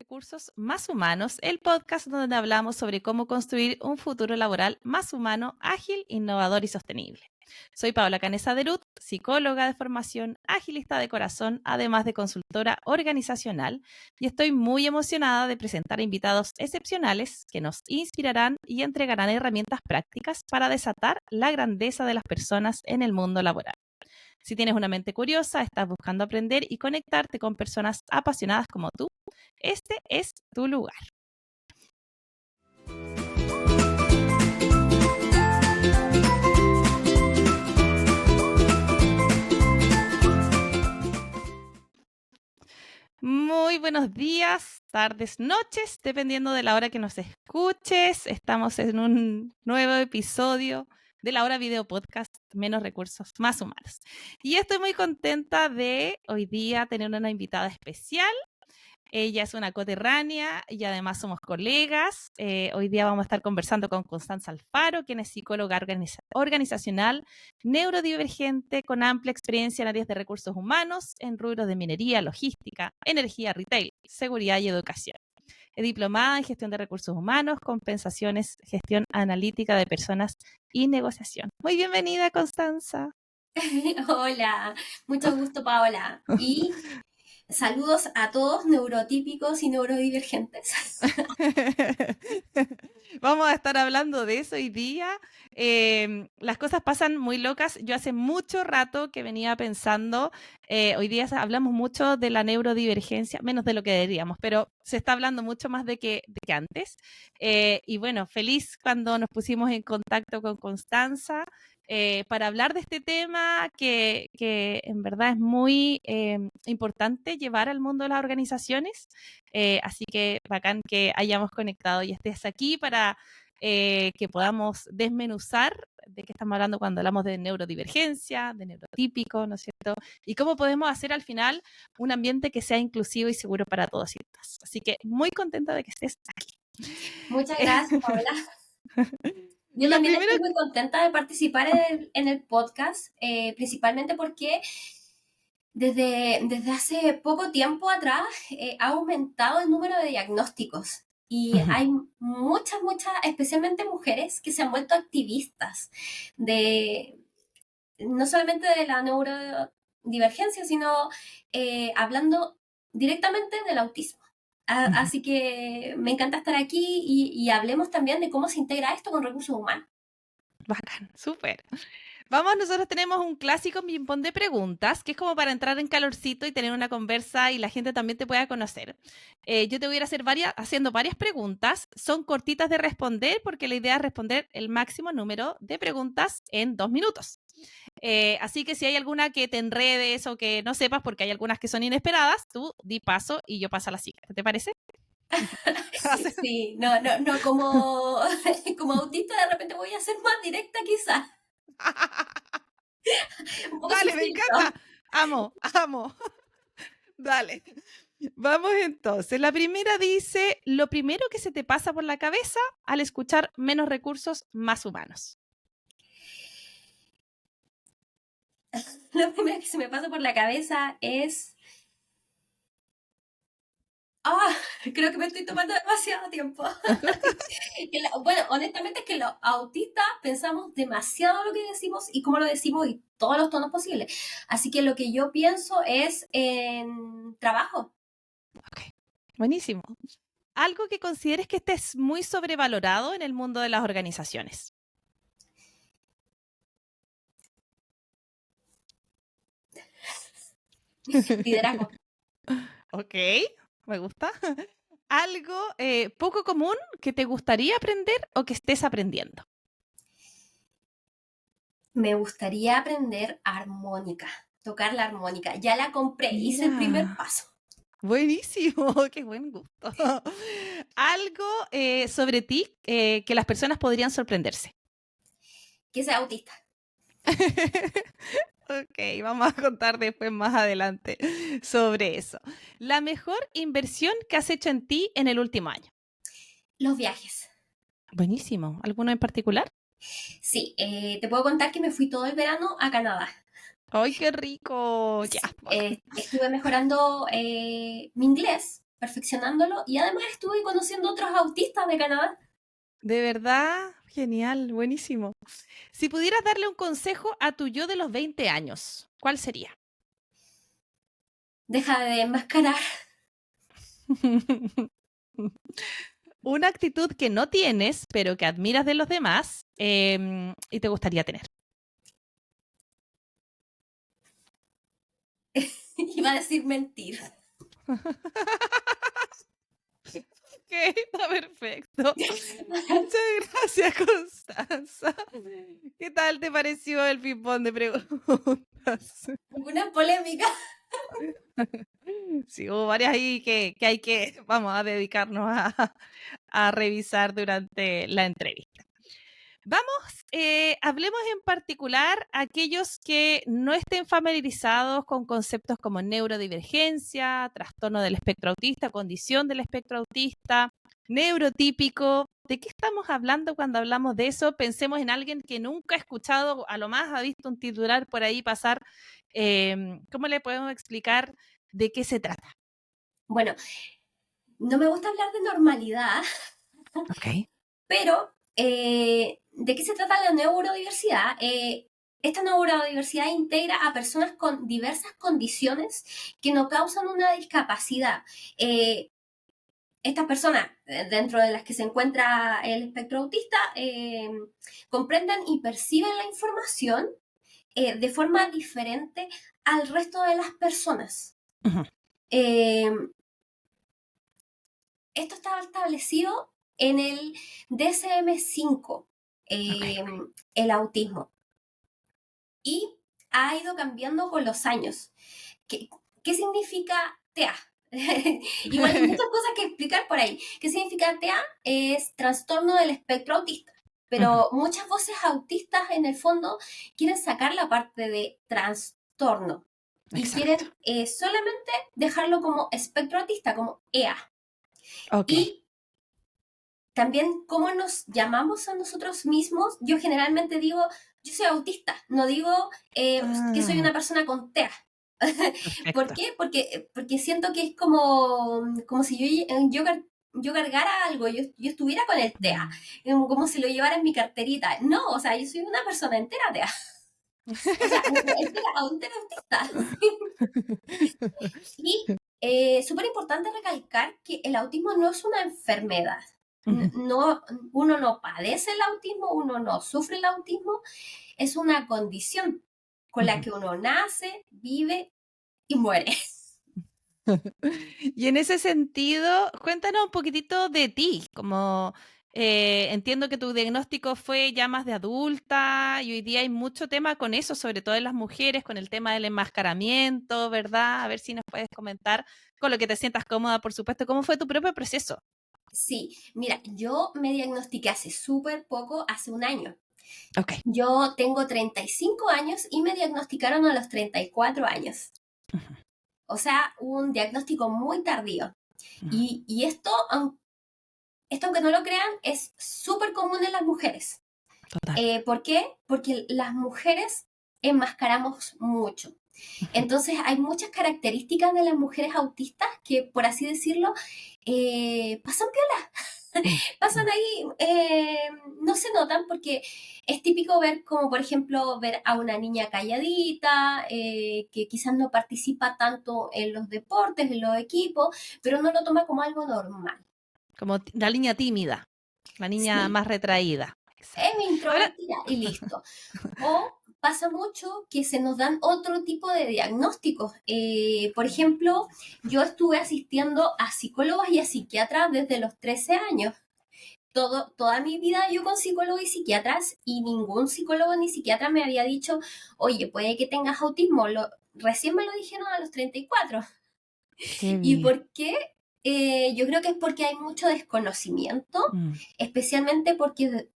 Recursos Más Humanos, el podcast donde hablamos sobre cómo construir un futuro laboral más humano, ágil, innovador y sostenible. Soy Paola Canesa Derut, psicóloga de formación, agilista de corazón, además de consultora organizacional, y estoy muy emocionada de presentar invitados excepcionales que nos inspirarán y entregarán herramientas prácticas para desatar la grandeza de las personas en el mundo laboral. Si tienes una mente curiosa, estás buscando aprender y conectarte con personas apasionadas como tú, este es tu lugar. Muy buenos días, tardes, noches, dependiendo de la hora que nos escuches. Estamos en un nuevo episodio de la hora video podcast Menos Recursos Más Humanos. Y estoy muy contenta de hoy día tener una invitada especial. Ella es una coterránea y además somos colegas. Hoy día vamos a estar conversando con Constanza Alfaro, quien es psicóloga organizacional, neurodivergente, con amplia experiencia en áreas de recursos humanos, en rubros de minería, logística, energía, retail, seguridad y educación. Es diplomada en gestión de recursos humanos, compensaciones, gestión analítica de personas y negociación. Muy bienvenida, Constanza. Hola, mucho gusto, Paola. Y saludos a todos neurotípicos y neurodivergentes. Vamos a estar hablando de eso hoy día. Las cosas pasan muy locas. Yo hace mucho rato que venía pensando, hoy día hablamos mucho de la neurodivergencia, menos de lo que deberíamos, pero se está hablando mucho más de que antes. Y bueno, feliz cuando nos pusimos en contacto con Constanza. Para hablar de este tema que en verdad es muy importante llevar al mundo de las organizaciones. Así que bacán que hayamos conectado y estés aquí para que podamos desmenuzar de qué estamos hablando cuando hablamos de neurodivergencia, de neurotípico, ¿no es cierto? Y cómo podemos hacer al final un ambiente que sea inclusivo y seguro para todos y todas. Así que muy contenta de que estés aquí. Muchas gracias, Paola. Yo Lo también primero, estoy muy contenta de participar en el podcast, principalmente porque desde hace poco tiempo atrás ha aumentado el número de diagnósticos. Y hay muchas, especialmente mujeres, que se han vuelto activistas de, no solamente de la neurodivergencia, sino hablando directamente del autismo. Así que me encanta estar aquí y hablemos también de cómo se integra esto con recursos humanos. bacán, súper. Vamos, nosotros tenemos un clásico ping-pong de preguntas, que es como para entrar en calorcito y tener una conversa y la gente también te pueda conocer. Yo te voy a ir a hacer haciendo varias preguntas. Son cortitas de responder porque la idea es responder el máximo número de preguntas en 2 minutos. Así que si hay alguna que te enredes o que no sepas, porque hay algunas que son inesperadas, tú di paso y yo paso a la siguiente. ¿Te parece? Sí, no como, como autista de repente voy a ser más directa quizás, un poco sin Dale, me encanta. filtro. Amo, amo. Dale. Vamos entonces. La primera dice, lo primero que se te pasa por la cabeza al escuchar menos recursos, más humanos. Lo primero que se me pasa por la cabeza es... Ah, creo que me estoy tomando demasiado tiempo. Bueno, honestamente es que los autistas pensamos demasiado lo que decimos y cómo lo decimos y todos los tonos posibles. Así que lo que yo pienso es en trabajo. Ok, buenísimo. Algo que consideres que estés muy sobrevalorado en el mundo de las organizaciones. Liderazgo. Ok, me gusta. Algo poco común que te gustaría aprender o que estés aprendiendo. Me gustaría aprender armónica, tocar la armónica. Ya la compré, hice el primer Mira, paso. buenísimo, qué buen gusto. Algo sobre ti que las personas podrían sorprenderse. Que sea autista. Ok, vamos a contar después más adelante sobre eso. La mejor inversión que has hecho en ti en el último año. Los viajes. Buenísimo. ¿Alguno en particular? Sí, te puedo contar que me fui todo el verano a Canadá. ¡Ay, qué rico! Ya, Sí, bacán. estuve mejorando mi inglés perfeccionándolo y además estuve conociendo otros autistas de Canadá. De verdad, genial, buenísimo. Si pudieras darle un consejo a tu yo de los 20 años, ¿cuál sería? Deja de enmascarar. Una actitud que no tienes, pero que admiras de los demás y te gustaría tener. Iba a decir mentir. Ok, está perfecto. Muchas gracias, Constanza. ¿Qué tal te pareció el ping-pong de preguntas? Una polémica. Sí, hubo varias ahí que hay que, vamos a dedicarnos a revisar durante la entrevista. Vamos, hablemos en particular a aquellos que no estén familiarizados con conceptos como neurodivergencia, trastorno del espectro autista, condición del espectro autista, neurotípico. ¿De qué estamos hablando cuando hablamos de eso? Pensemos en alguien que nunca ha escuchado, a lo más ha visto un titular por ahí pasar. ¿Cómo le podemos explicar de qué se trata? Bueno, no me gusta hablar de normalidad, Ok. pero ¿de qué se trata la neurodiversidad? Esta neurodiversidad integra a personas con diversas condiciones que no causan una discapacidad. Estas personas, dentro de las que se encuentra el espectro autista, comprenden y perciben la información de forma diferente al resto de las personas. Ujú. Esto está establecido en el DSM-5, Ok. el autismo, y ha ido cambiando con los años. ¿Qué significa TEA? Igual hay muchas cosas que explicar por ahí. ¿Qué significa TEA? Es trastorno del espectro autista. Ujú. Pero muchas voces autistas en el fondo quieren sacar la parte de trastorno y Exacto. quieren solamente dejarlo como espectro autista, como EA. Ok. Y también cómo nos llamamos a nosotros mismos. Yo generalmente digo, yo soy autista, no digo que soy Ah, una persona con TEA. ¿Por perfecto. qué? Porque siento que es como si yo cargara algo, yo estuviera con el TEA, Mm. como si lo llevara en mi carterita. No, o sea, yo soy una persona entera TEA. O sea, entera autista. Y súper importante recalcar que el autismo no es una enfermedad. Ujú. No, uno no padece el autismo, uno no sufre el autismo, es una condición con la Ujú. que uno nace, vive y muere. Y en ese sentido, cuéntanos un poquitito de ti, como entiendo que tu diagnóstico fue ya más de adulta y hoy día hay mucho tema con eso, sobre todo en las mujeres, con el tema del enmascaramiento, ¿verdad? A ver si nos puedes comentar con lo que te sientas cómoda, por supuesto, cómo fue tu propio proceso. Sí, mira, yo me diagnostiqué hace súper poco, hace un año. Ok. Yo tengo 35 años y me diagnosticaron a los 34 años. Ujú. O sea, un diagnóstico muy tardío. Ujú. Y esto, aunque no lo crean, es súper común en las mujeres. Total. ¿Por qué? Porque las mujeres enmascaramos mucho. Ujú. Entonces hay muchas características de las mujeres autistas que, por así decirlo, pasan piola, Mm. pasan Mm. ahí, no se notan porque es típico ver como, por ejemplo, ver a una niña calladita, que quizás no participa tanto en los deportes, en los equipos, pero no lo toma como algo normal. Como la niña tímida, la niña Sí, más retraída. es Exacto. Ahora, introvertida y listo. O pasa mucho que se nos dan otro tipo de diagnósticos. Por ejemplo, yo estuve asistiendo a psicólogos y a psiquiatras desde los 13 años. Toda mi vida yo con psicólogos y psiquiatras y ningún psicólogo ni psiquiatra me había dicho, oye, puede que tengas autismo. Recién me lo dijeron a los 34. qué ¿Y bien. por qué? Yo creo que es porque hay mucho desconocimiento, Mm. especialmente porque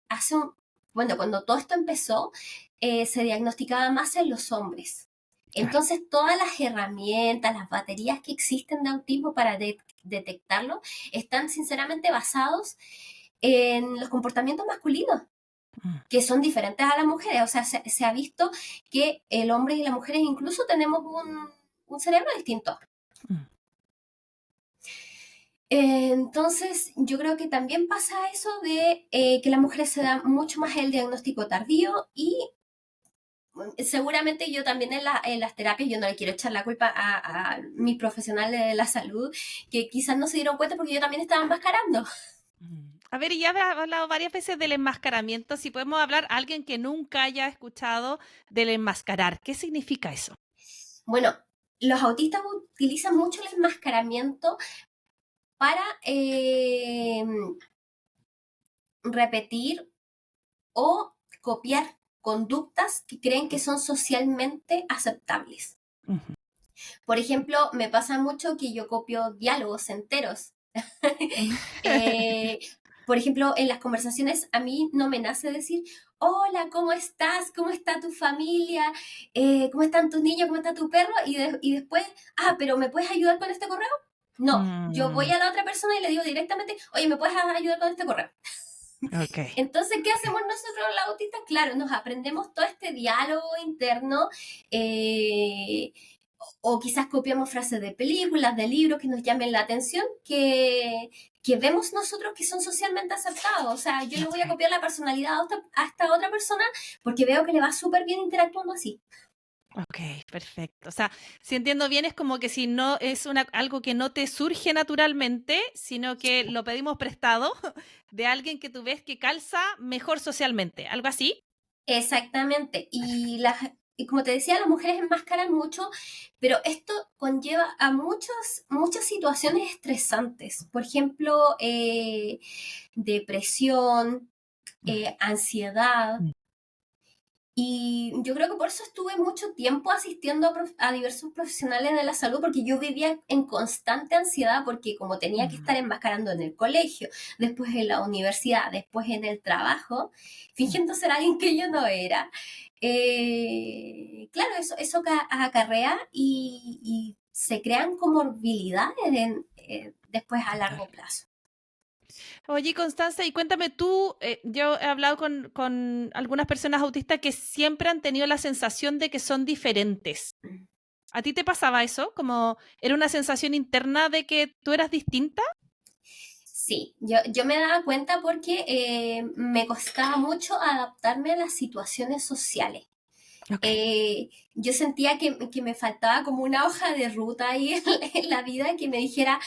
bueno, cuando todo esto empezó, se diagnosticaba más en los hombres. Claro. Entonces, todas las herramientas, las baterías que existen de autismo para detectarlo, están sinceramente basados en los comportamientos masculinos, Mm. que son diferentes a las mujeres. O sea, se ha visto que el hombre y las mujeres incluso tenemos un cerebro distinto. Mm. Entonces, yo creo que también pasa eso de que las mujeres se dan mucho más el diagnóstico tardío y seguramente yo también en las terapias, yo no le quiero echar la culpa a mis profesionales de la salud, que quizás no se dieron cuenta porque yo también estaba enmascarando. A ver, y ya has hablado varias veces del enmascaramiento. Si podemos hablar a alguien que nunca haya escuchado del enmascarar, ¿qué significa eso? Bueno, los autistas utilizan mucho el enmascaramiento para repetir o copiar conductas que creen que son socialmente aceptables. Ujú. Por ejemplo, me pasa mucho que yo copio diálogos enteros. Eh, por ejemplo, en las conversaciones a mí no me nace decir, hola, ¿cómo estás? ¿Cómo está tu familia? ¿Cómo están tus niños? ¿Cómo está tu perro? Y después, pero ¿me puedes ayudar con este correo? No, yo voy Mm, a la otra persona y le digo directamente, oye, ¿me puedes ayudar con este correo? ok. Entonces, ¿qué hacemos nosotros los autistas? Claro, nos aprendemos todo este diálogo interno, eh, o quizás copiamos frases de películas, de libros que nos llamen la atención, que vemos nosotros que son socialmente aceptados. O sea, yo le voy a Ok. copiar la personalidad a esta otra persona porque veo que le va súper bien interactuando así. Ok, perfecto. O sea, si entiendo bien, es como que si no es algo que no te surge naturalmente, sino que lo pedimos prestado de alguien que tú ves que calza mejor socialmente. ¿Algo así? Exactamente. Y como te decía, las mujeres enmascaran mucho, pero esto conlleva a muchas situaciones estresantes. Por ejemplo, depresión, ansiedad. Mm. Y yo creo que por eso estuve mucho tiempo asistiendo a diversos profesionales de la salud, porque yo vivía en constante ansiedad, porque como tenía que Mm, estar enmascarando en el colegio, después en la universidad, después en el trabajo, mm. fingiendo ser alguien que yo no era, claro, eso acarrea y se crean comorbilidades después a Total. largo plazo. Oye, Constanza, y cuéntame tú, yo he hablado con algunas personas autistas que siempre han tenido la sensación de que son diferentes. ¿A ti te pasaba eso? ¿Como era una sensación interna de que tú eras distinta? Sí, yo me daba cuenta porque me costaba mucho adaptarme a las situaciones sociales. Ok. Yo sentía que me faltaba como una hoja de ruta ahí en la vida que me dijera,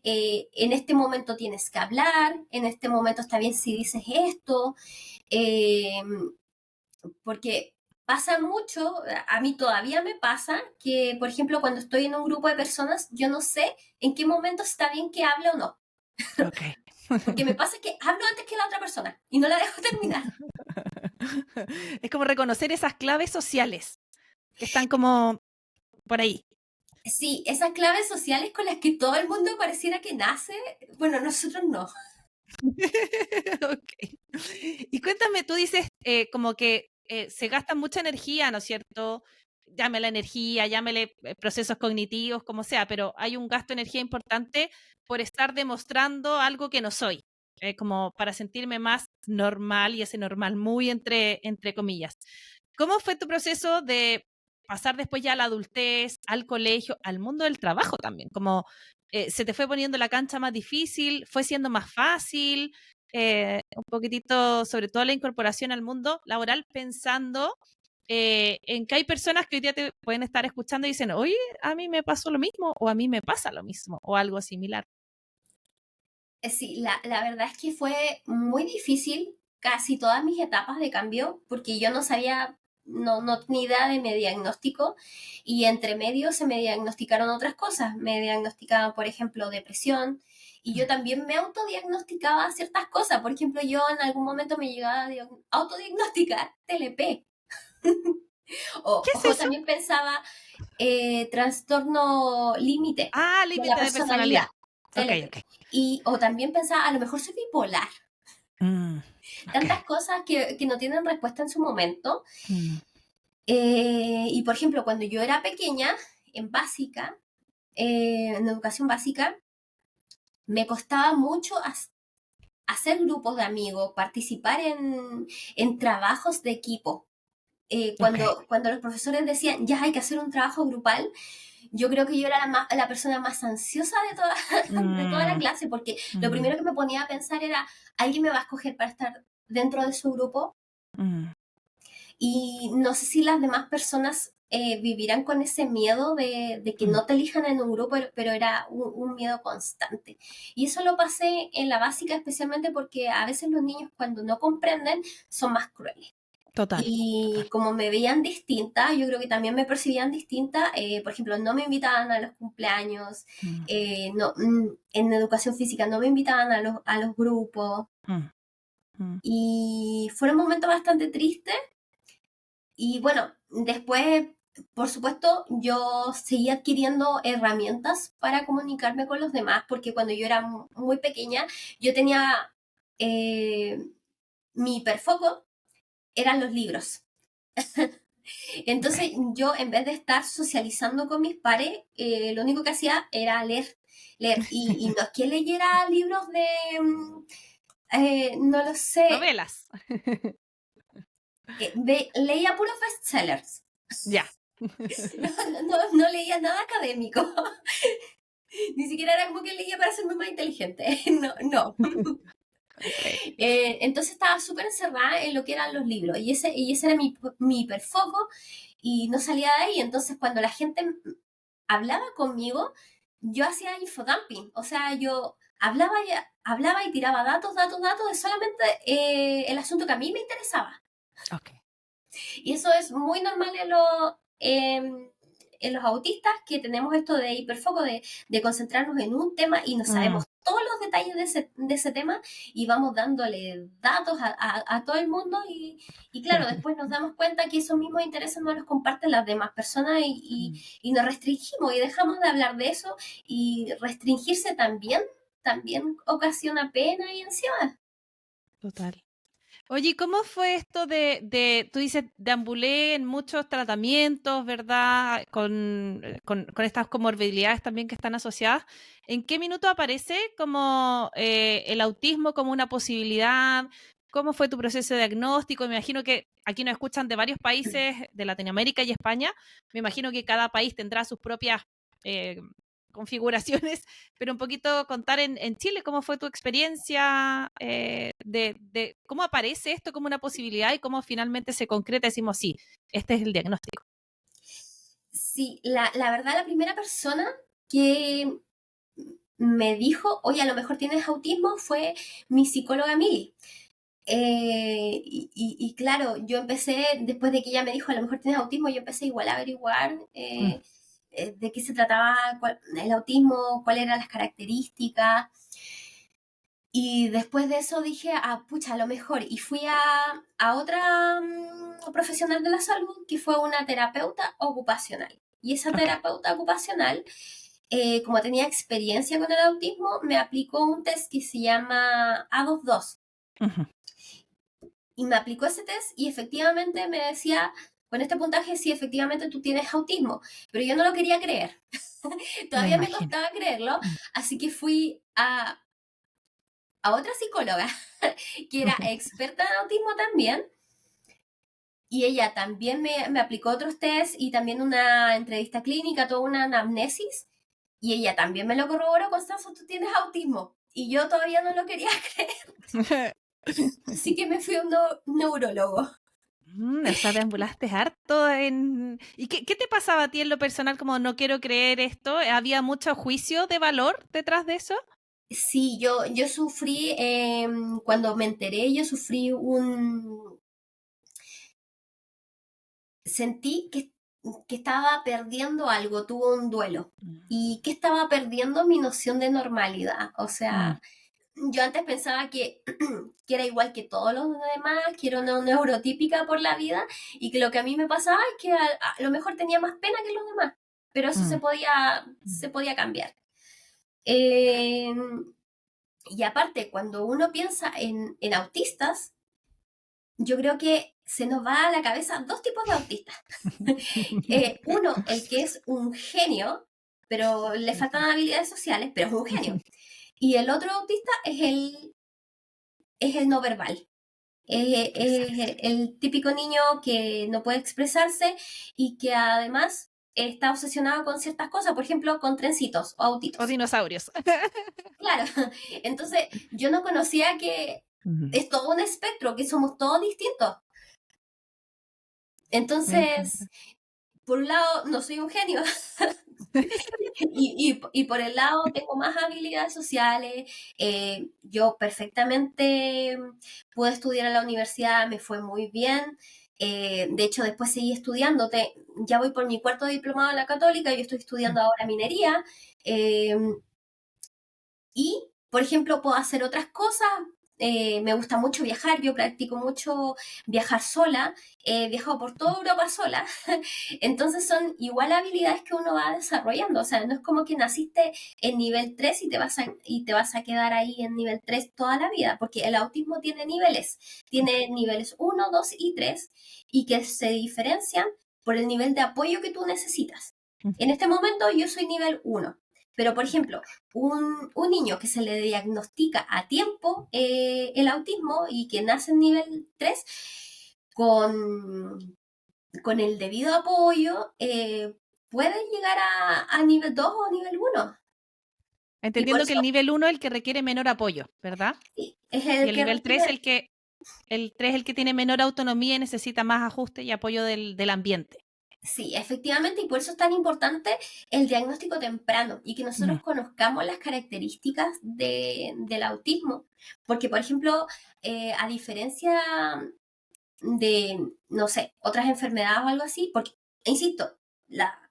en este momento tienes que hablar, en este momento está bien si dices esto, eh, porque pasa mucho, a mí todavía me pasa que, por ejemplo, cuando estoy en un grupo de personas, yo no sé en qué momento está bien que hable o no, Ok. porque me pasa que hablo antes que la otra persona y no la dejo terminar. Es como reconocer esas claves sociales que están como por ahí. Sí, esas claves sociales con las que todo el mundo pareciera que nace, bueno, nosotros no. Ok. Y cuéntame, tú dices como que se gasta mucha energía, ¿no es cierto? Llámela energía, llámele procesos cognitivos, como sea, pero hay un gasto de energía importante por estar demostrando algo que no soy, como para sentirme más normal y ese normal muy entre comillas. ¿Cómo fue tu proceso de pasar después ya a la adultez, al colegio, al mundo del trabajo también? Como se te fue poniendo la cancha más difícil, fue siendo más fácil, un poquitito, sobre todo la incorporación al mundo laboral, pensando en que hay personas que hoy día te pueden estar escuchando y dicen, oye, a mí me pasó lo mismo, o a mí me pasa lo mismo, o algo similar. Sí, la verdad es que fue muy difícil casi todas mis etapas de cambio porque yo no sabía, no tenía idea de mi diagnóstico y entre medio se me diagnosticaron otras cosas. Me diagnosticaban, por ejemplo, depresión y yo también me autodiagnosticaba ciertas cosas. Por ejemplo, yo en algún momento me llegaba a autodiagnosticar TLP ¿Qué es o eso? también pensaba trastorno límite Ah, de la límite de personalidad, personalidad. Ok, TLP. ok. O también pensaba, a lo mejor soy bipolar. Mm, ok. Tantas cosas que no tienen respuesta en su momento. Mm, Y por ejemplo, cuando yo era pequeña, en básica, en educación básica, me costaba mucho hacer grupos de amigos, participar en trabajos de equipo. ok. Cuando los profesores decían, ya hay que hacer un trabajo grupal, yo creo que yo era la persona más ansiosa de toda la clase, porque lo primero que me ponía a pensar era, ¿alguien me va a escoger para estar dentro de su grupo? Y no sé si las demás personas vivirán con ese miedo de que no te elijan en un grupo, pero era un miedo constante. Y eso lo pasé en la básica, especialmente porque a veces los niños, cuando no comprenden, son más crueles. Total. Y como me veían distinta, yo creo que también me percibían distinta. Por ejemplo, no me invitaban a los cumpleaños, en educación física no me invitaban a los grupos. Y fueron momentos bastante tristes. Y bueno, después, por supuesto, yo seguí adquiriendo herramientas para comunicarme con los demás, porque cuando yo era muy pequeña, yo tenía mi hiperfoco, eran los libros. Entonces yo, en vez de estar socializando con mis pares, lo único que hacía era leer. Y no es que leyera libros no lo sé, Novelas. leía puros bestsellers. Ya. No leía nada académico. Ni siquiera era como que leía para hacerme más inteligente. No. Okay. Entonces estaba súper encerrada en lo que eran los libros. Y ese era mi hiperfoco. Y no salía de ahí. Entonces cuando la gente hablaba conmigo, yo hacía infodumping. O sea, yo hablaba y tiraba datos de solamente el asunto que a mí me interesaba. Okay. Y eso es muy normal en los autistas, que tenemos esto de hiperfoco, de concentrarnos en un tema y no sabemos todos los detalles de ese tema y vamos dándole datos a todo el mundo y claro, después nos damos cuenta que esos mismos intereses no los comparten las demás personas y nos restringimos y dejamos de hablar de eso, y restringirse también ocasiona pena y ansiedad. Total. Oye, ¿cómo fue esto tú dices, deambulé en muchos tratamientos, ¿verdad? Con estas comorbilidades también que están asociadas. ¿En qué minuto aparece como el autismo como una posibilidad? ¿Cómo fue tu proceso de diagnóstico? Me imagino que aquí nos escuchan de varios países de Latinoamérica y España. Me imagino que cada país tendrá sus propias configuraciones, pero un poquito contar en Chile cómo fue tu experiencia, de cómo aparece esto como una posibilidad y cómo finalmente se concreta, decimos, sí, este es el diagnóstico. Sí, la verdad, la primera persona que me dijo, oye, a lo mejor tienes autismo, fue mi psicóloga Mili. Y claro, yo empecé, después de que ella me dijo, a lo mejor tienes autismo, yo empecé igual a averiguar de qué se trataba el autismo, cuáles eran las características. Y después de eso dije, pucha, a lo mejor. Y fui a otra profesional de la salud, que fue una terapeuta ocupacional. Y esa terapeuta ocupacional, como tenía experiencia con el autismo, me aplicó un test que se llama A22. Y me aplicó ese test y efectivamente me decía, con este puntaje, sí, efectivamente tú tienes autismo. Pero yo no lo quería creer. Todavía me costaba creerlo. Así que fui a otra psicóloga que era experta en autismo también, y ella también me aplicó otros test y también una entrevista clínica, toda una anamnesis, y ella también me lo corroboró: Constanza, tú tienes autismo. Y yo todavía no lo quería creer. Así que me fui a un neurólogo. O sea, deambulaste harto ¿Y qué te pasaba a ti en lo personal como no quiero creer esto? ¿Había mucho juicio de valor detrás de eso? Sí, yo sufrí, cuando me enteré, yo sufrí sentí que estaba perdiendo algo, tuvo un duelo. Y que estaba perdiendo mi noción de normalidad. O sea, yo antes pensaba que era igual que todos los demás, que era una neurotípica por la vida, y que lo que a mí me pasaba es que a lo mejor tenía más pena que los demás, pero eso se podía cambiar. Y aparte, cuando uno piensa en autistas, yo creo que se nos va a la cabeza dos tipos de autistas. Uno, el que es un genio, pero le faltan habilidades sociales, pero es un genio. Y el otro autista es el no verbal. Es el típico niño que no puede expresarse y que además está obsesionado con ciertas cosas, por ejemplo, con trencitos o O autitos. dinosaurios. Claro, entonces yo no conocía que Ujú. es todo un espectro, que somos todos distintos. Me encanta. Entonces, por un lado, no soy un genio y por el lado tengo más habilidades sociales. Yo perfectamente pude estudiar en la universidad, me fue muy bien. De hecho, después seguí estudiando. Ya voy por mi cuarto diplomado en la Católica, yo estoy Mm. estudiando ahora minería. eh, y, por ejemplo, puedo hacer otras cosas. Me gusta mucho viajar, yo practico mucho viajar sola, he viajado por toda Europa sola, entonces son igual habilidades que uno va desarrollando, o sea, no es como que naciste en nivel 3 y te vas a quedar ahí en nivel 3 toda la vida, porque el autismo tiene niveles 1, 2 y 3 y que se diferencian por el nivel de apoyo que tú necesitas. En este momento yo soy nivel 1, pero por ejemplo, un niño que se le diagnostica a tiempo el autismo y que nace en nivel 3 con el debido apoyo, puede llegar a nivel 2 o nivel 1. Y por Entendiendo que eso el nivel 1 es el que requiere menor apoyo, ¿verdad? sí, es Y el el que nivel 3 requiere. el 3 es el que tiene menor autonomía y necesita más ajuste y apoyo del ambiente. Sí, efectivamente, y por eso es tan importante el diagnóstico temprano y que nosotros Ujú, conozcamos las características del autismo. Porque, por ejemplo, a diferencia de, no sé, otras enfermedades o algo así, porque, insisto,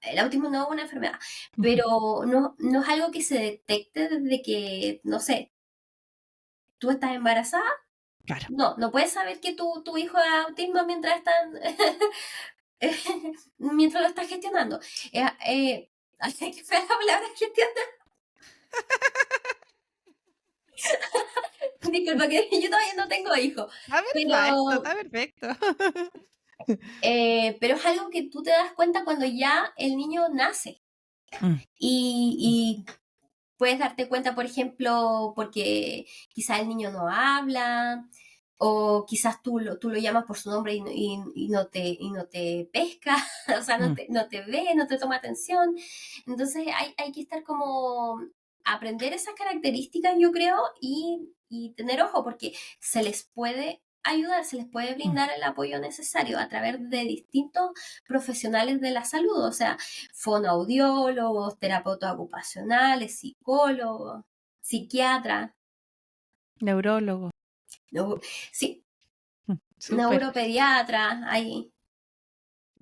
el autismo no es una enfermedad, ujú. pero no es algo que se detecte desde que, no sé, tú estás embarazada. Claro. No puedes saber que tu hijo es autismo mientras lo estás gestionando. Ay, qué fea la palabra gestionar. Disculpa, que yo todavía no tengo hijos, Está perfecto, pero, está perfecto. pero es algo que tú te das cuenta cuando ya el niño nace. Mm, Y puedes darte cuenta, por ejemplo, porque quizás el niño no habla, o quizás tú lo llamas por su nombre y no te pesca, o sea, no mm. te, no te ve, no te toma atención. Entonces hay que estar como aprender esas características, yo creo, y tener ojo, porque se les puede ayudar, se les puede Mm. brindar el apoyo necesario a través de distintos profesionales de la salud, o sea, fonoaudiólogos, terapeutas ocupacionales, psicólogos, psiquiatras, Neurólogo. neu- sí, Súper. neuropediatras, ahí.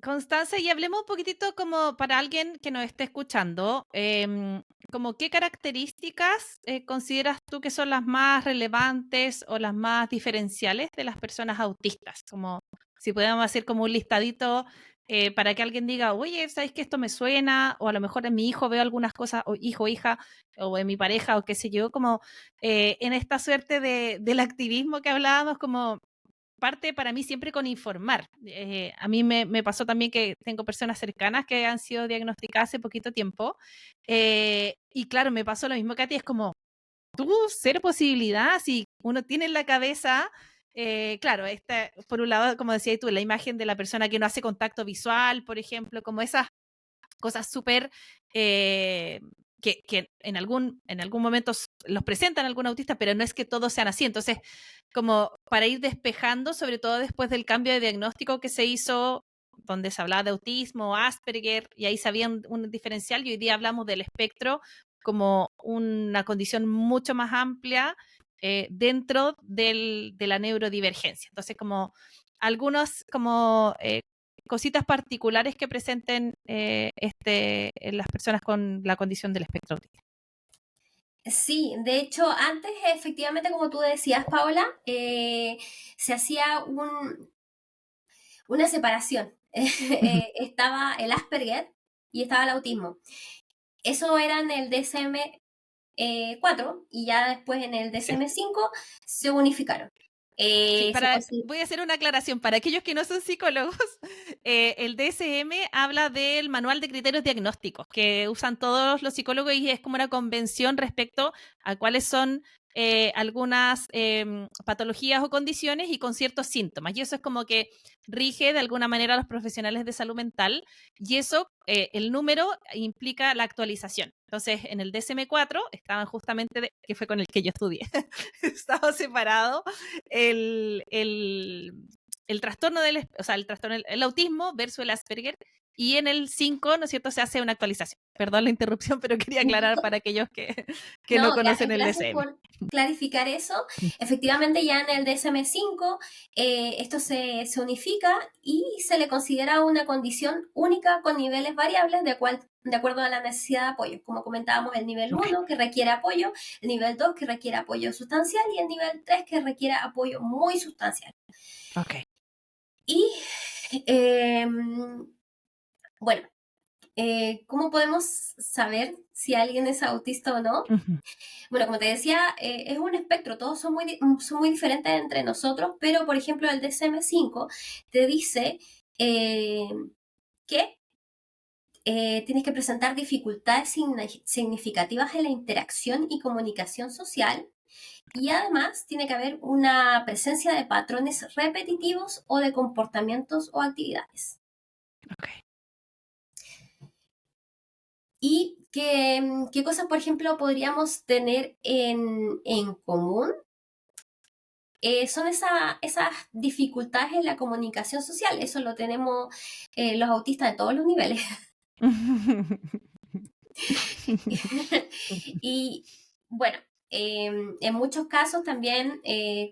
Constanza, y hablemos un poquitito como para alguien que nos esté escuchando, como qué características consideras tú que son las más relevantes o las más diferenciales de las personas autistas, como si podemos hacer como un listadito para que alguien diga, oye, ¿sabes que esto me suena? O a lo mejor en mi hijo veo algunas cosas, o hijo, hija, o en mi pareja, o qué sé yo, como en esta suerte del activismo que hablábamos, como parte para mí siempre con informar. A mí me pasó también que tengo personas cercanas que han sido diagnosticadas hace poquito tiempo. Y claro, me pasó lo mismo que a ti. Es como, tú, cero posibilidad, si uno tiene en la cabeza, claro, por un lado, como decías tú, la imagen de la persona que no hace contacto visual, por ejemplo, como esas cosas súper eh, que en algún momento los presentan algún autista, pero no es que todos sean así. Entonces, como para ir despejando, sobre todo después del cambio de diagnóstico que se hizo, donde se hablaba de autismo, Asperger, y ahí sabía un diferencial, y hoy día hablamos del espectro como una condición mucho más amplia dentro de la neurodivergencia. Entonces, como algunos como cositas particulares que presenten las personas con la condición del espectro autista. Sí, de hecho, antes efectivamente, como tú decías, Paola, se hacía una separación. Ujú. Estaba el Asperger y estaba el autismo. Eso era en el DSM-4 y ya después en el Sí. DSM-5 se unificaron. Sí, Se voy a hacer una aclaración. Para aquellos que no son psicólogos, el DSM habla del manual de criterios diagnósticos que usan todos los psicólogos y es como una convención respecto a cuáles son algunas patologías o condiciones y con ciertos síntomas. Y eso es como que rige de alguna manera a los profesionales de salud mental y eso, el número implica la actualización. Entonces, en el DSM-4 estaban justamente, que fue con el que yo estudié, estaba separado el, el, el trastorno o sea, el autismo versus el Asperger. Y en el 5, ¿no es cierto?, se hace una actualización. Perdón la interrupción, pero quería aclarar para aquellos que no No, conocen el gracias DSM. por clarificar eso. Efectivamente, ya en el DSM-5 esto se unifica y se le considera una condición única con niveles variables de acuerdo a la necesidad de apoyo. Como comentábamos, el nivel Okay. 1 que requiere apoyo, el nivel 2 que requiere apoyo sustancial y el nivel 3 que requiere apoyo muy sustancial. Ok. Y eh, bueno, ¿cómo podemos saber si alguien es autista o no? Ujú. Bueno, como te decía, es un espectro, todos son muy diferentes entre nosotros, pero por ejemplo el DSM-5 te dice que tienes que presentar dificultades significativas en la interacción y comunicación social y además tiene que haber una presencia de patrones repetitivos o de comportamientos o actividades. Ok. ¿Y qué cosas, por ejemplo, podríamos tener en común? Son esas dificultades en la comunicación social. Eso lo tenemos los autistas de todos los niveles. Y bueno, en muchos casos también,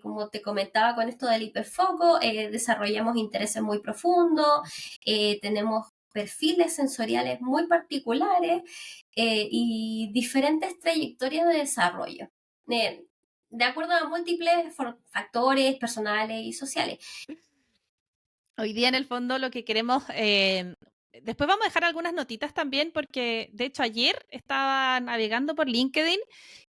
como te comentaba con esto del hiperfoco, desarrollamos intereses muy profundos, tenemos perfiles sensoriales muy particulares y diferentes trayectorias de desarrollo. Eh, de acuerdo a múltiples factores personales y sociales. Hoy día en el fondo lo que queremos, después vamos a dejar algunas notitas también porque de hecho ayer estaba navegando por LinkedIn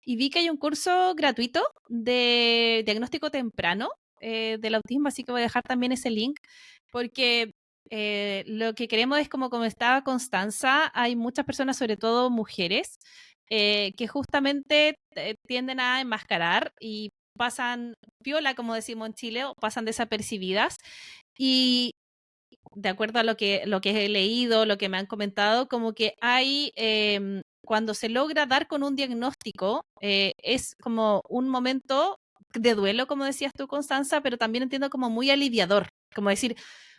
y vi que hay un curso gratuito de diagnóstico temprano del autismo, así que voy a dejar también ese link porque lo que queremos es como estaba Constanza, hay muchas personas, sobre todo mujeres, que justamente tienden a enmascarar y pasan piola, como decimos en Chile, o pasan desapercibidas. Y de acuerdo a lo que he leído, lo que me han comentado, como que hay, cuando se logra dar con un diagnóstico, es como un momento de duelo, como decías tú, Constanza, pero también entiendo como muy aliviador, como decir,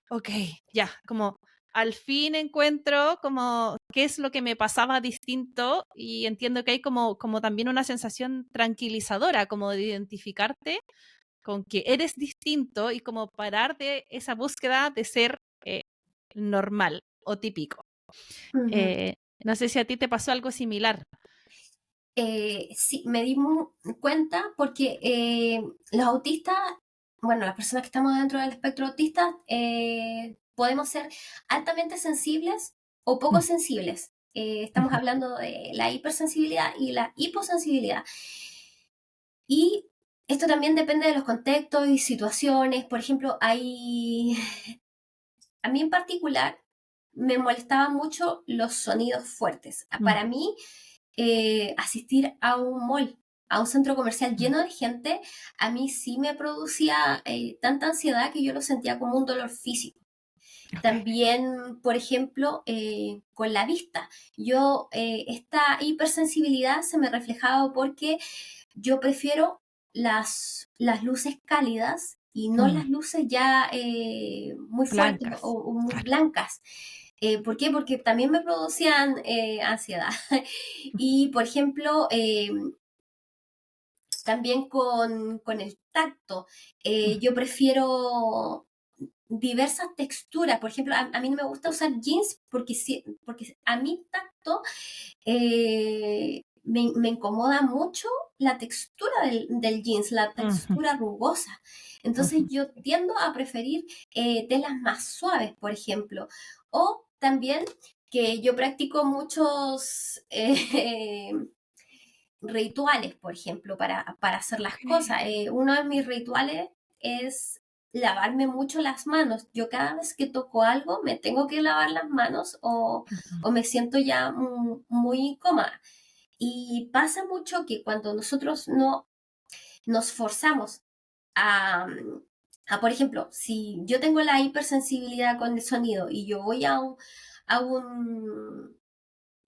ok, ya, como al fin encuentro como qué es lo que me pasaba distinto y entiendo que hay como también una sensación tranquilizadora, como de identificarte con que eres distinto y como parar de esa búsqueda de ser normal o típico. Ujú. No sé si a ti te pasó algo similar. Sí, me di cuenta porque los autistas, bueno, las personas que estamos dentro del espectro autista, podemos ser altamente sensibles o poco Mm, sensibles. Estamos ujú. hablando de la hipersensibilidad y la hiposensibilidad. Y esto también depende de los contextos y situaciones. Por ejemplo, a mí en particular me molestaban mucho los sonidos fuertes. Mm, Para mí, asistir a un mall, a un centro comercial mm. lleno de gente, a mí sí me producía tanta ansiedad que yo lo sentía como un dolor físico. Ok. También, por ejemplo, con la vista. Esta hipersensibilidad se me reflejaba porque yo prefiero las luces cálidas y no Mm, las luces ya muy fuertes blancas. o muy Claro. blancas. ¿Por qué? Porque también me producían ansiedad. Y, por ejemplo, también con el tacto, Mm, yo prefiero diversas texturas. Por ejemplo, a mí no me gusta usar jeans porque a mi tacto me incomoda mucho la textura del jeans, la ujú, textura rugosa. Entonces ujú. yo tiendo a preferir telas más suaves, por ejemplo. O también que yo practico muchos rituales, por ejemplo, para hacer las Ok. cosas. Uno de mis rituales es lavarme mucho las manos. Yo cada vez que toco algo me tengo que lavar las manos Ujú. o me siento ya muy incómoda. Y pasa mucho que cuando nosotros no nos forzamos a, por ejemplo, si yo tengo la hipersensibilidad con el sonido y yo voy a un,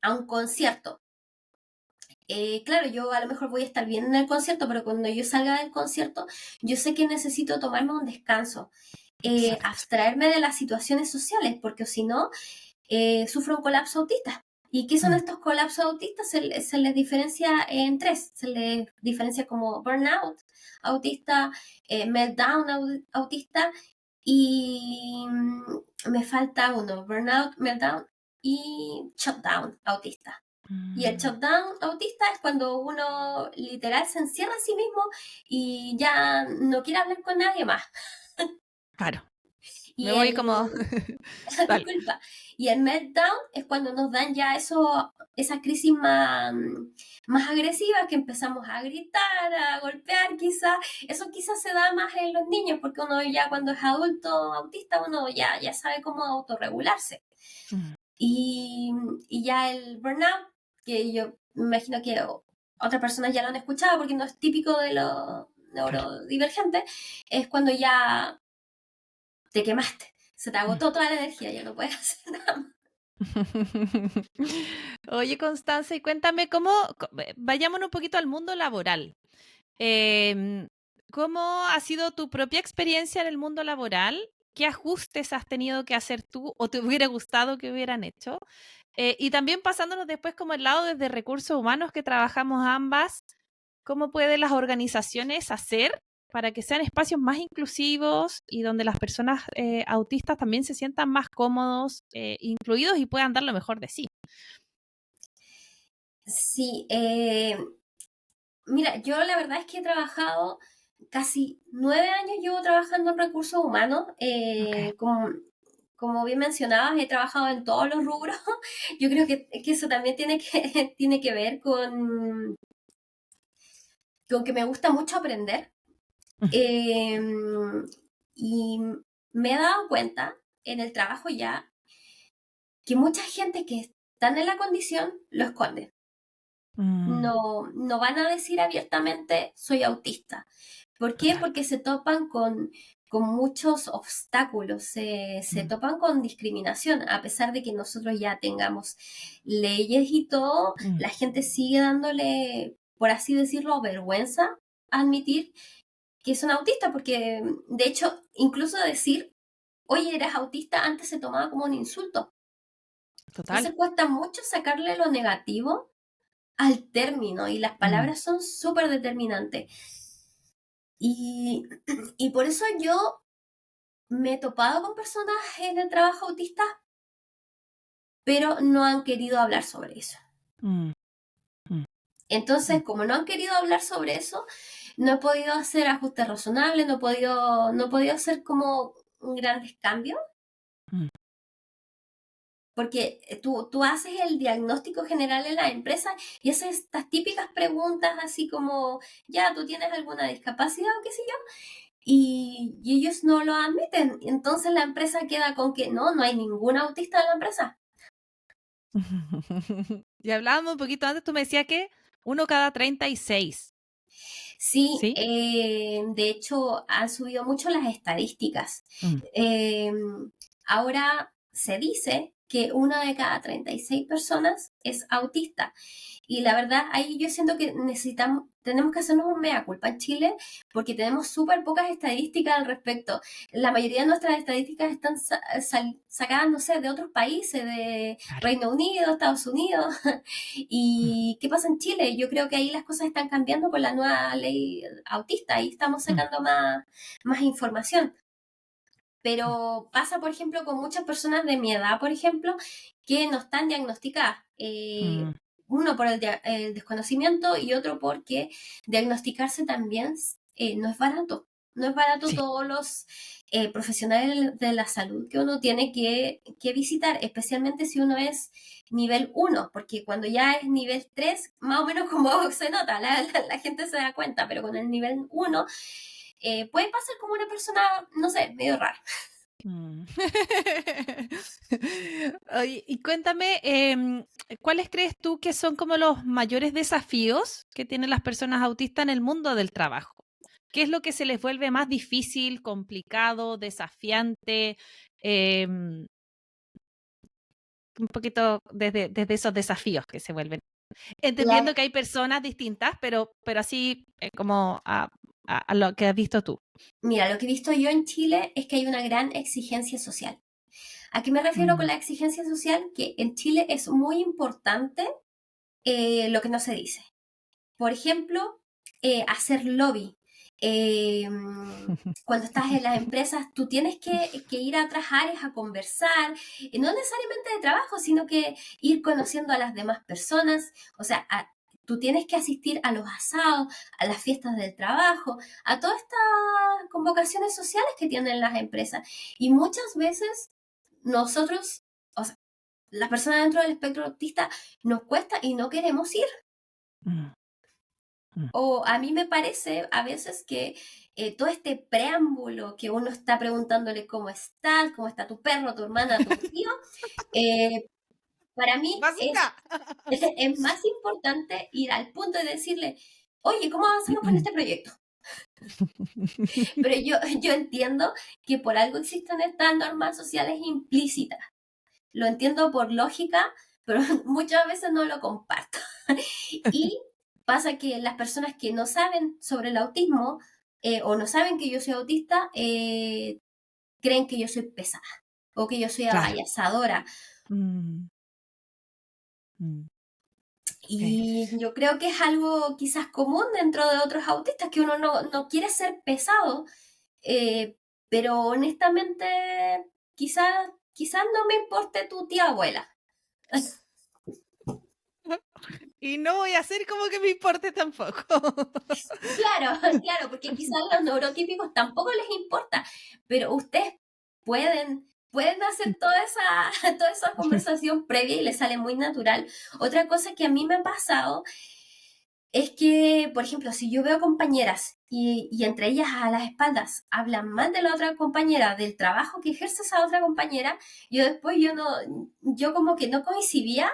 a un concierto, claro, yo a lo mejor voy a estar bien en el concierto, pero cuando yo salga del concierto, yo sé que necesito tomarme un descanso, Exacto. abstraerme de las situaciones sociales, porque si no, sufro un colapso autista. ¿Y qué son Mm. estos colapsos autistas? Se les diferencia en tres. Se les diferencia como burnout autista, meltdown autista y me falta uno, burnout, meltdown y shutdown autista. Y el Mm. shutdown autista es cuando uno literal se encierra a sí mismo y ya no quiere hablar con nadie más. Claro, me Y voy como el, tal. disculpa, y el meltdown es cuando nos dan ya esas crisis más agresivas, que empezamos a gritar, a golpear quizás. Eso quizás se da más en los niños, porque uno ya cuando es adulto autista, uno ya sabe cómo autorregularse. Mm. Y, y ya el burnout, que yo me imagino que otras personas ya lo han escuchado porque no es típico de los Claro. neurodivergentes, es cuando ya te quemaste, se te Mm. agotó toda la energía, ya no puedes hacer nada más. Oye, Constanza, y cuéntame vayámonos un poquito al mundo laboral. Em, ¿Cómo ha sido tu propia experiencia en el mundo laboral? ¿Qué ajustes has tenido que hacer tú o te hubiera gustado que hubieran hecho? Y también pasándonos después como el lado desde recursos humanos que trabajamos ambas, ¿cómo pueden las organizaciones hacer para que sean espacios más inclusivos y donde las personas autistas también se sientan más cómodos, incluidos y puedan dar lo mejor de sí? Sí, mira, yo la verdad es que he trabajado casi 9 años, llevo trabajando en recursos humanos, Ok. como bien mencionabas, he trabajado en todos los rubros. Yo creo que eso también tiene que, tiene que ver con que me gusta mucho aprender. Eh, y me he dado cuenta en el trabajo ya que mucha gente que están en la condición lo esconde. Mm, No van a decir abiertamente soy autista. ¿Por qué? total. Porque se topan con muchos obstáculos, se Mm, topan con discriminación, a pesar de que nosotros ya tengamos leyes y todo, mm, la gente sigue dándole, por así decirlo, vergüenza a admitir que son autistas, porque de hecho, incluso decir, oye, eres autista, antes se tomaba como un insulto. total. Entonces cuesta mucho sacarle lo negativo al término y las Mm, palabras son súper determinantes. Y, y por eso yo me he topado con personas en el trabajo autista, pero no han querido hablar sobre eso. mm, mm, mm, Entonces, como no han querido hablar sobre eso, no he podido hacer ajustes razonables, no he podido hacer como grandes cambios, mm. porque tú haces el diagnóstico general en la empresa y haces estas típicas preguntas así como, ya, ¿tú tienes alguna discapacidad o qué sé yo? Y ellos no lo admiten. Entonces la empresa queda con que no hay ningún autista en la empresa. Y hablábamos un poquito antes, tú me decías que uno cada 36, Sí, ¿sí? de hecho han subido mucho las estadísticas. Mm, Eh, Ahora se dice que una de cada 36 personas es autista. Y la verdad, ahí yo siento que tenemos que hacernos un mea culpa en Chile porque tenemos súper pocas estadísticas al respecto. La mayoría de nuestras estadísticas están sacadas, no sé, de otros países, de claro. Reino Unido, Estados Unidos. Mm, ¿Y qué pasa en Chile? Yo creo que ahí las cosas están cambiando con la nueva ley autista. Ahí estamos mm, sacando más información. Pero pasa, por ejemplo, con muchas personas de mi edad, por ejemplo, que no están diagnosticadas. mm, Uno por el desconocimiento y otro porque diagnosticarse también no es barato. No es barato sí. todos los profesionales de la salud que uno tiene que visitar, especialmente si uno es nivel 1, porque cuando ya es nivel 3 más o menos como se nota, la gente se da cuenta, pero con el nivel 1 puede pasar como una persona, no sé, medio rara. Mm. Oye, y cuéntame, ¿cuáles crees tú que son como los mayores desafíos que tienen las personas autistas en el mundo del trabajo? ¿Qué es lo que se les vuelve más difícil, complicado, desafiante? Em, un poquito desde esos desafíos que se vuelven. Entendiendo La- que hay personas distintas, pero así como a lo que has visto tú. Mira, lo que he visto yo en Chile es que hay una gran exigencia social. ¿A qué me refiero con Mm. la exigencia social? Que en Chile es muy importante lo que no se dice. Por ejemplo, hacer lobby. Eh, Cuando estás en las empresas, tú tienes que ir a otras áreas a conversar, no necesariamente de trabajo, sino que ir conociendo a las demás personas. O sea, tú tienes que asistir a los asados, a las fiestas del trabajo, a todas estas convocaciones sociales que tienen las empresas. Y muchas veces nosotros, o sea, las personas dentro del espectro autista, nos cuesta y no queremos ir. Mm, mm. O a mí me parece a veces que todo este preámbulo que uno está preguntándole cómo está tu perro, tu hermana, tu tío, eh, para mí ¡Basura! es más importante ir al punto de decirle, oye, ¿cómo avanzamos con este proyecto? Pero yo entiendo que por algo existen estas normas sociales implícitas. Lo entiendo por lógica, pero muchas veces no lo comparto. Y pasa que las personas que no saben sobre el autismo o no saben que yo soy autista, creen que yo soy pesada o que yo soy Claro. abayazadora. Mm, mm, eh, Y yo creo que es algo quizás común dentro de otros autistas, que uno no quiere ser pesado, eh, pero honestamente quizás no me importe tu tía abuela. Y no voy a hacer como que me importe tampoco. Claro, claro, porque quizás los neurotípicos tampoco les importa, pero ustedes pueden hacer toda esa conversación previa y les sale muy natural. Otra cosa que a mí me ha pasado es que, por ejemplo, si yo veo compañeras y entre ellas a las espaldas hablan mal de la otra compañera, del trabajo que ejerce esa otra compañera, yo después yo como que no coincidía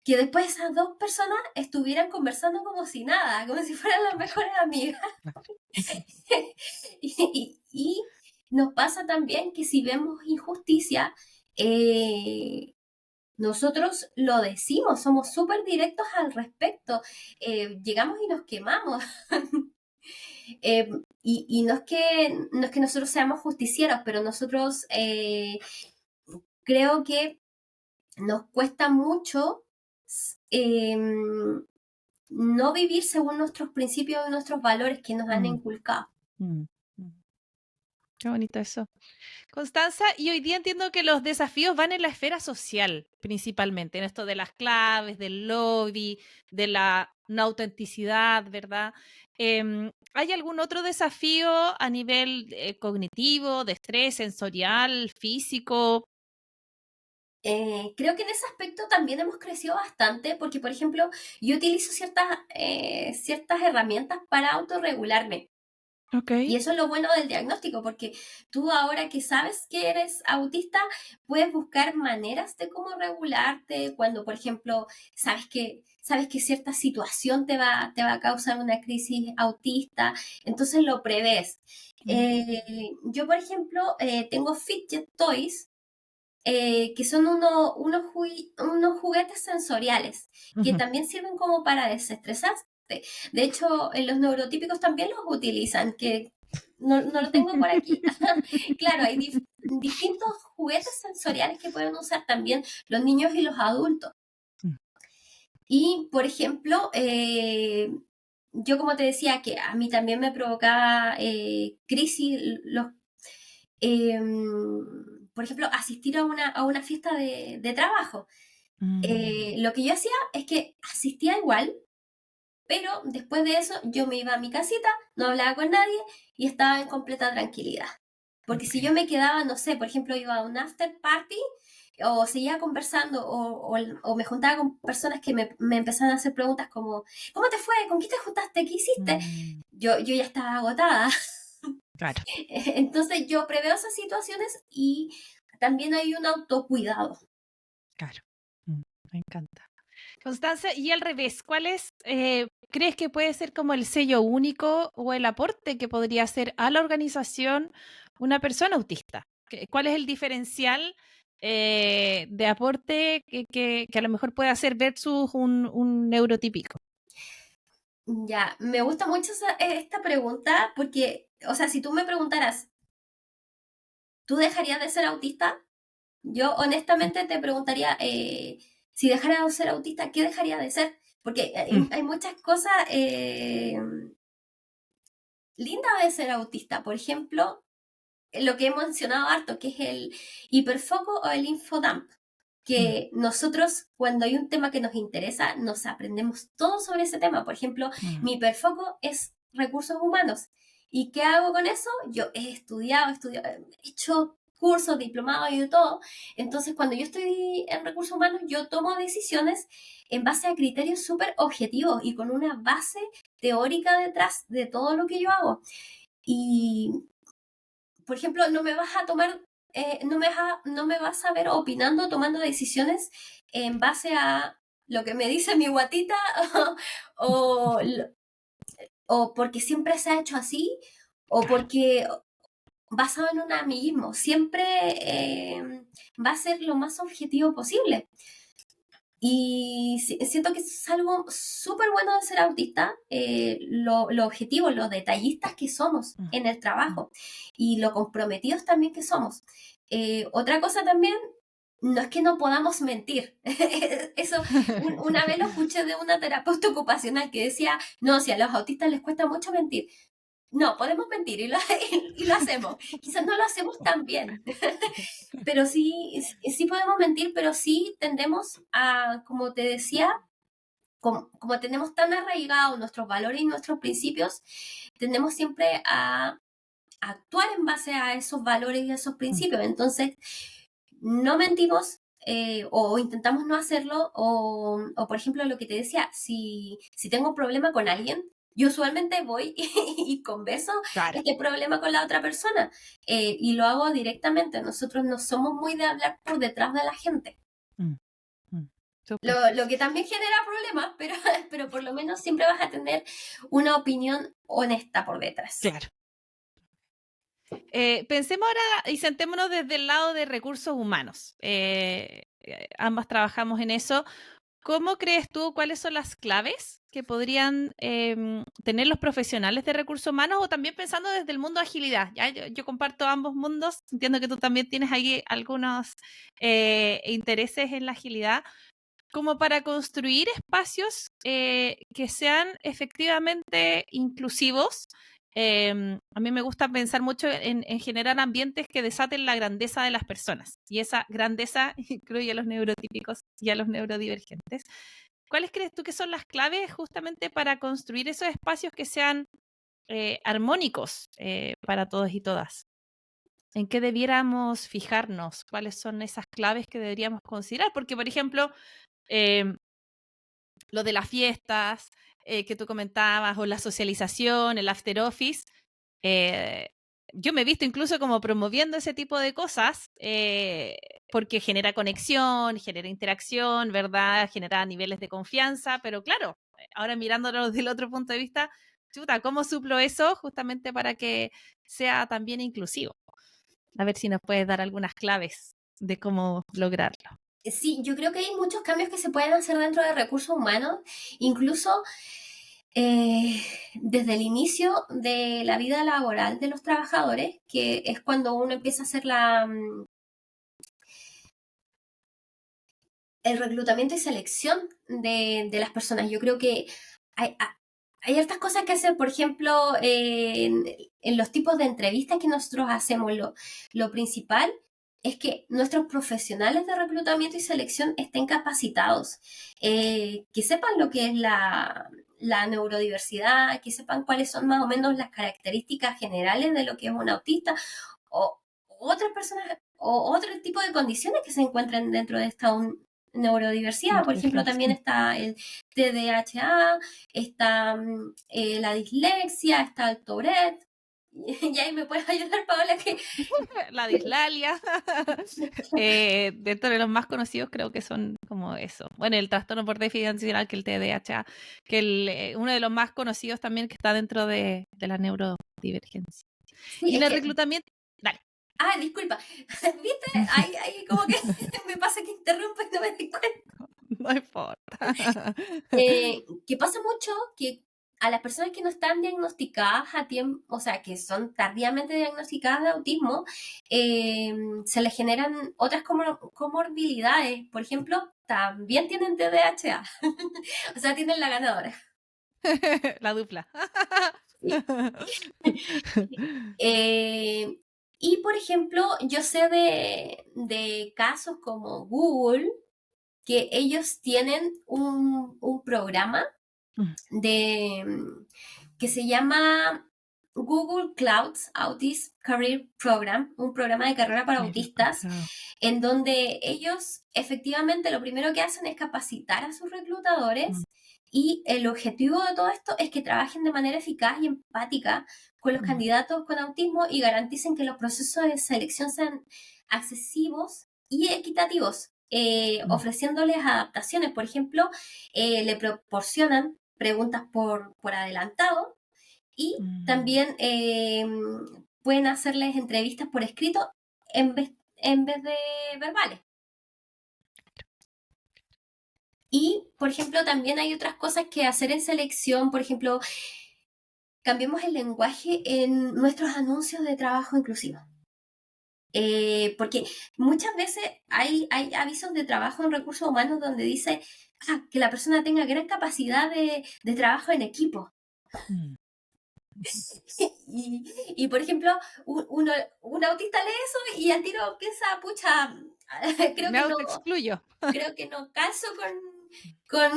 que después esas dos personas estuvieran conversando como si nada, como si fueran las mejores amigas. Y nos pasa también que si vemos injusticia, eh, nosotros lo decimos, somos súper directos al respecto, llegamos y nos quemamos. Eh, y no es que nosotros seamos justicieros, pero nosotros creo que nos cuesta mucho eh, no vivir según nuestros principios y nuestros valores que nos han Mm, inculcado. mm, mm. Qué bonito eso. Constanza, y hoy día entiendo que los desafíos van en la esfera social, principalmente, en esto de las claves, del lobby, de la no autenticidad, ¿verdad? ¿Hay algún otro desafío a nivel cognitivo, de estrés, sensorial, físico? Creo que en ese aspecto también hemos crecido bastante porque, por ejemplo, yo utilizo ciertas herramientas para autorregularme. Ok. Y eso es lo bueno del diagnóstico, porque tú ahora que sabes que eres autista, puedes buscar maneras de cómo regularte cuando, por ejemplo, sabes que cierta situación te va a causar una crisis autista, entonces lo prevés. Mm, Yo, por ejemplo, tengo fidget toys, que son unos juguetes sensoriales, que ujú. también sirven como para desestresarse. De hecho, los neurotípicos también los utilizan, que no lo tengo por aquí. Claro, hay distintos juguetes sensoriales que pueden usar también los niños y los adultos. Mm, Y, por ejemplo, yo como te decía, que a mí también me provocaba crisis eh, por ejemplo, asistir a una fiesta de trabajo. mm. Lo que yo hacía es que asistía igual, pero después de eso yo me iba a mi casita, no hablaba con nadie y estaba en completa tranquilidad. Porque si yo Ok. me quedaba, no sé, por ejemplo, iba a un after party o seguía conversando o me juntaba con personas que me empezaban a hacer preguntas como, ¿cómo te fue? ¿Con quién te juntaste? ¿Qué hiciste? Mm. Yo ya estaba agotada. Claro, Entonces yo preveo esas situaciones y también hay un autocuidado. claro. Me encanta. Constanza, y al revés, ¿cuál es, crees que puede ser como el sello único o el aporte que podría hacer a la organización una persona autista? ¿Cuál es el diferencial de aporte que a lo mejor puede hacer versus un neurotípico? Ya, me gusta mucho esta pregunta porque, o sea, si tú me preguntaras, ¿tú dejarías de ser autista? Yo honestamente te preguntaría, si dejara de ser autista, ¿qué dejaría de ser? Porque Mm, hay muchas cosas lindas de ser autista. Por ejemplo, lo que he mencionado harto, que es el hiperfoco o el infodump, mm, que nosotros cuando hay un tema que nos interesa, nos aprendemos todo sobre ese tema. Por ejemplo, mm, mi hiperfoco es recursos humanos. ¿Y qué hago con eso? Yo he estudiado, he hecho cursos, diplomados y de todo. Entonces, cuando yo estoy en recursos humanos, yo tomo decisiones en base a criterios súper objetivos y con una base teórica detrás de todo lo que yo hago. Y por ejemplo, no me vas a tomar, no me vas a ver opinando, tomando decisiones en base a lo que me dice mi guatita o, o porque siempre se ha hecho así o claro. porque basado en un amiguismo. Siempre va a ser lo más objetivo posible. Y siento que es algo súper bueno de ser autista, lo objetivo, lo detallistas que somos Mm, en el mm, trabajo y lo comprometidos también que somos. Otra cosa también, no es que no podamos mentir. Eso, una vez lo escuché de una terapeuta ocupacional que decía, no, si a los autistas les cuesta mucho mentir. No, podemos mentir y lo, y lo hacemos. Quizás no lo hacemos tan bien, pero sí, sí podemos mentir, pero sí tendemos a, como te decía, como tenemos tan arraigados nuestros valores y nuestros principios, tendemos siempre a actuar en base a esos valores y a esos mm. principios. Entonces, no mentimos. O intentamos no hacerlo, o por ejemplo lo que te decía, si tengo un problema con alguien, yo usualmente voy y converso Claro. este problema con la otra persona, y lo hago directamente. Nosotros no somos muy de hablar por detrás de la gente. Mm, mm. Súper. Lo que también genera problemas, pero, pero por lo menos siempre vas a tener una opinión honesta por detrás. Claro. Pensemos ahora y sentémonos desde el lado de recursos humanos. Ambas trabajamos en eso. ¿Cómo crees tú cuáles son las claves que podrían tener los profesionales de recursos humanos o también pensando desde el mundo de agilidad? ¿Ya? Yo comparto ambos mundos, entiendo que tú también tienes ahí algunos intereses en la agilidad, como para construir espacios que sean efectivamente inclusivos. A mí me gusta pensar mucho en generar ambientes que desaten la grandeza de las personas y esa grandeza incluye a los neurotípicos y a los neurodivergentes. ¿Cuáles crees tú que son las claves justamente para construir esos espacios que sean armónicos para todos y todas? ¿En qué debiéramos fijarnos? ¿Cuáles son esas claves que deberíamos considerar? Porque, por ejemplo, eh, lo de las fiestas que tú comentabas, o la socialización, el after office, eh, yo me he visto incluso como promoviendo ese tipo de cosas porque genera conexión, genera interacción, ¿verdad? Genera niveles de confianza, pero claro, ahora mirándolo desde el otro punto de vista, chuta, ¿cómo suplo eso justamente para que sea también inclusivo? A ver si nos puedes dar algunas claves de cómo lograrlo. Sí, yo creo que hay muchos cambios que se pueden hacer dentro de recursos humanos, incluso desde el inicio de la vida laboral de los trabajadores, que es cuando uno empieza a hacer el reclutamiento y selección de las personas. Yo creo que hay, hay hartas cosas que hacer, por ejemplo, en los tipos de entrevistas que nosotros hacemos. Lo principal es que nuestros profesionales de reclutamiento y selección estén capacitados, que sepan lo que es la neurodiversidad, que sepan cuáles son más o menos las características generales de lo que es un autista o otras personas o otro tipo de condiciones que se encuentran dentro de esta neurodiversidad. Por ejemplo, también Divergencia. está el TDAH, está la dislexia, está el Tourette Y ahí me puedes ayudar, Paola, que La dislalia. Dentro de los más conocidos creo que son como eso. Bueno, el trastorno por déficit atencional, que el TDAH, que uno de los más conocidos también que está dentro de la neurodivergencia. sí, Y es el que, reclutamiento, dale. disculpa, ¿viste? Ahí como que me pasa que interrumpo y no me doy cuenta. No importa. Que pasa mucho que a las personas que no están diagnosticadas a tiempo, o sea, que son tardíamente diagnosticadas de autismo, se les generan otras comorbilidades. Por ejemplo, también tienen TDAH, o sea, tienen la ganadora. La dupla. Eh, y, por ejemplo, yo sé de casos como Google, que ellos tienen un programa de, que se llama Google Clouds Autism Career Program, un programa de carrera para Sí, lo he autistas, escuchado. en donde ellos efectivamente lo primero que hacen es capacitar a sus reclutadores, y el objetivo de todo esto es que trabajen de manera eficaz y empática con los candidatos con autismo y garanticen que los procesos de selección sean accesivos y equitativos, ofreciéndoles adaptaciones. Por ejemplo, le proporcionan preguntas por adelantado, y también pueden hacerles entrevistas por escrito en vez de verbales. Y, por ejemplo, también hay otras cosas que hacer en selección. Por ejemplo, cambiemos el lenguaje en nuestros anuncios de trabajo inclusivo. Porque muchas veces hay avisos de trabajo en recursos humanos donde dice que la persona tenga gran capacidad de trabajo en equipo. Y, por ejemplo, un autista lee eso y al tiro piensa, pucha, creo Me que no, autoexcluyo. caso con,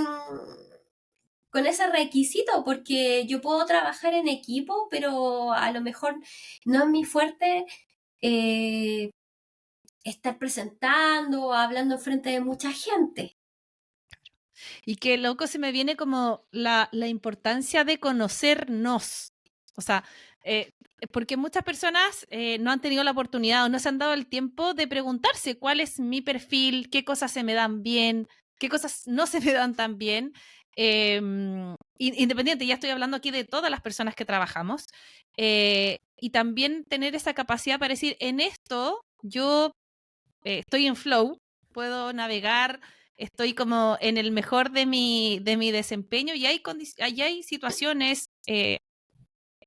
con ese requisito, porque yo puedo trabajar en equipo, pero a lo mejor no es mi fuerte estar presentando o hablando frente de mucha gente. Y que loco se me viene como la importancia de conocernos. O sea, porque muchas personas no han tenido la oportunidad o no se han dado el tiempo de preguntarse cuál es mi perfil, qué cosas se me dan bien, qué cosas no se me dan tan bien. Independiente, ya estoy hablando aquí de todas las personas que trabajamos. Y también tener esa capacidad para decir, en esto yo estoy en flow, puedo navegar, estoy como en el mejor de mi desempeño y hay situaciones,